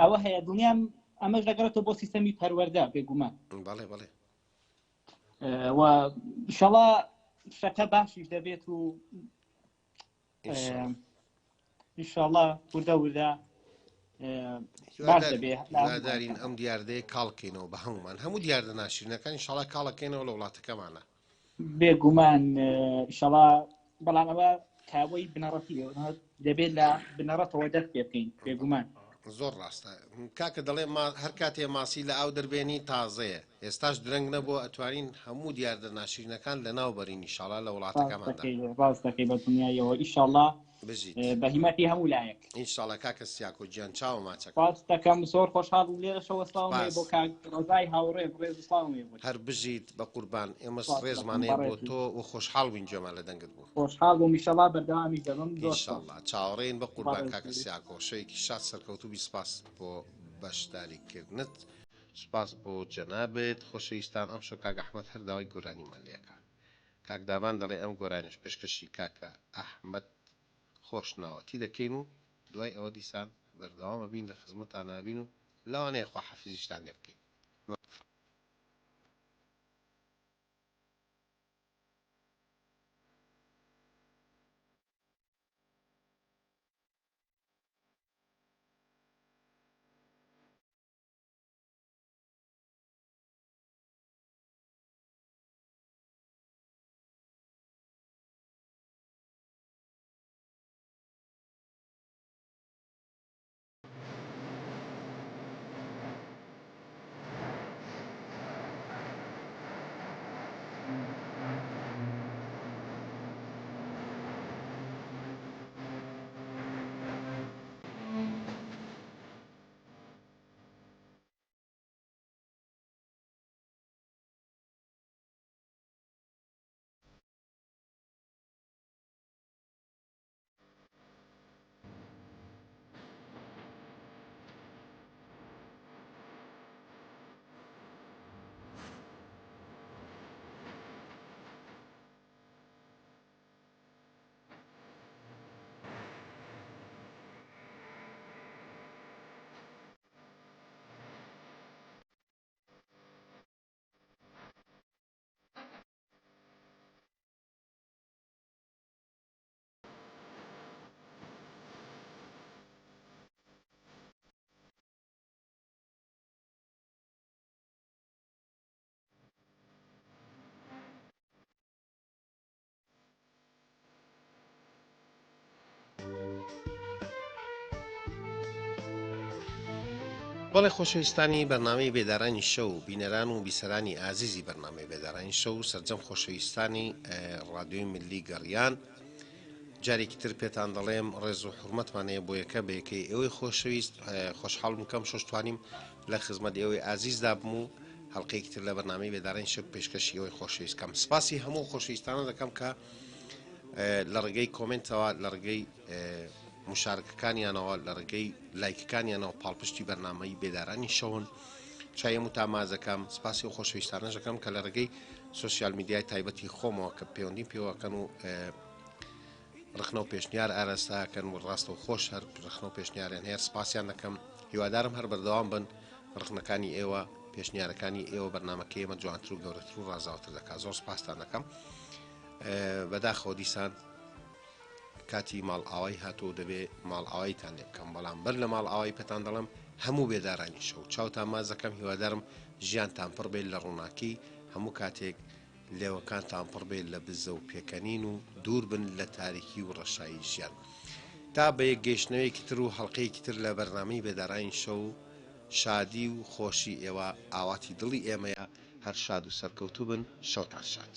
S12: ئەوە هەیە دنیام ئەمەش دەگەڕێتەوە بۆ سیستەمی پەروەردە بێگومان
S1: بەڵێ بەڵێ
S12: شەڵا شەکە باشیش دەبێت و ئینشاڵڵا وردە وردە
S1: دارین ئەم دیاردەیە کاڵکەینەوە بە هەمومان هەموو دیاردە ناشرینەکان ئینشاڵڵا کاڵەکەینەوە لە وڵاتەکەمانە
S12: بێگومان ئینشاڵڵا بەڵام ئەوە کاوەی بنەڕەتی دەبێت لە بنەڕەتەوە دەست پێ بکەین بێگومان
S1: زۆر ڕاستە کاکە دەڵێ هەر کاتێ ماسی لە ئاو دەربێنی تازەیە ئێستاش درەنگ نەبووە ئەتوانین هەموو دیاردە ناشرینەکان لە ناو بەرین ئینشاڵڵا لە وڵاتەکەماندا
S12: ڕاست دەکەی بە دنیایەوە ئینشاڵڵا بە هیمەتی هەموو لایەک
S1: ئینشاڵڵا کاکە سیاکۆ گیان چاوە ماچەکە
S12: ڕاست دەکەم زۆر خۆشحاڵ و لێرەشەوە سڵاوم بۆ کاکڕۆزای هاوڕێ ڕێز سڵاوم
S1: هەر بژیت بە قوربان ئێمەش ڕێزمانەیە بۆ تۆ و خۆشحاڵ بووین گوێمان لە دەنگت بوو
S12: خۆشحاڵ بووم ئینشاڵڵا بەردەوامی دەبم
S1: ئینشاڵڵا چاوەڕێین بە قوربان کاکە سیاکۆ شەیەکی شاد سەرکەوتوبی سپاس بۆ بەشداریکردنت سپاس بۆ جەنابێت خۆشەویستان ئەم شەو کاک ئەحمەد هەر داوای گۆرانیمان لێکە کاک دابان دەڵێ ئەم گۆرانیش پێشکەشی کاکە ئەحمەد خۆشناوەتی دەکەین و دوای ئەوە دیسان بەردەوامە بین لە خزمەتان نابین و لەوانەیە خواحافیزیشتان لێ بکەین بەڵێ خۆشەویستانی بەرنامەی بێدارانی شەو بینەران و بیسەرانی ئازیزی بەرنامەی بێدارانی شەو سەرجەم خۆشەویستانی ڕادیۆی ملی گەڕیان جارێکی تر پێتان دەڵێم ڕێز و حورمەتمانەیە بۆ یەکە بە یەکەی ئێوەی خۆشەویست خۆشحاڵم بکەم شۆشتوانیم لە خزمەت ئێوەی ئازیزدا بم و هەڵقەیەکی تر لە بەرنامەی بێدارانی شەو پێشکەشی ئێوەی خۆشەویستکەم سپاسی هەموو خۆشەویستانە دەکەم کە لە ڕێگەی کۆمنتەوە لە ڕێگەی مشارکەکانیانەوە لە ڕێگەی لایکەکانیانەوە پاڵپشتی بەرنامەی بێدارانی شەون چایم و تامازەکەم سپاسی و خۆشەویستانەژەکەم کە لە ڕێگەی سوسیال میدیای تایبەتی خۆمەوە کە پەیوەندی پێوەکەن و ڕخنە و پێشنیار ئاراستاکەن و ڕاستە و خۆش هەر ڕخنە و پێشنیاریان هەیە سپاسیان دەکەم هیوادارم هەر بەردەوام بن ڕخنەکانی ئێوە پێشنیارەکانی ئێوە بەرنامەکەی ئێمە جوانتر و گەورەتر و ڕازاوتر دەکات زۆر سپاستان دەکەم بەداخەوە دیسان کاتی ماڵ ئاوای هاتۆ دەبێ ماڵ ئاوایتان لێ بکەم بەڵام بەر لە ماڵ ئاوای پێتان دەڵم هەموو بێدارانی شەو چاوتان ماز دەکەم هیوادارم ژیانتان پڕ بێت لە ڕووناکی هەموو کاتێک لێوەکانتان پڕ بێت لە بزە و پێکەنین و دوور بن لە تاریکی و ڕەشایی ژیان تا بە یەک گەیشتنەوەیەکی تر و هەڵقەیەکی تر لە بەرنامەی بێدارانی شەو شادی و خۆشی ئێوە ئاواتی دڵی ئێمەیە هەر شاد و سەرکەوتوو بن شەوتان شاد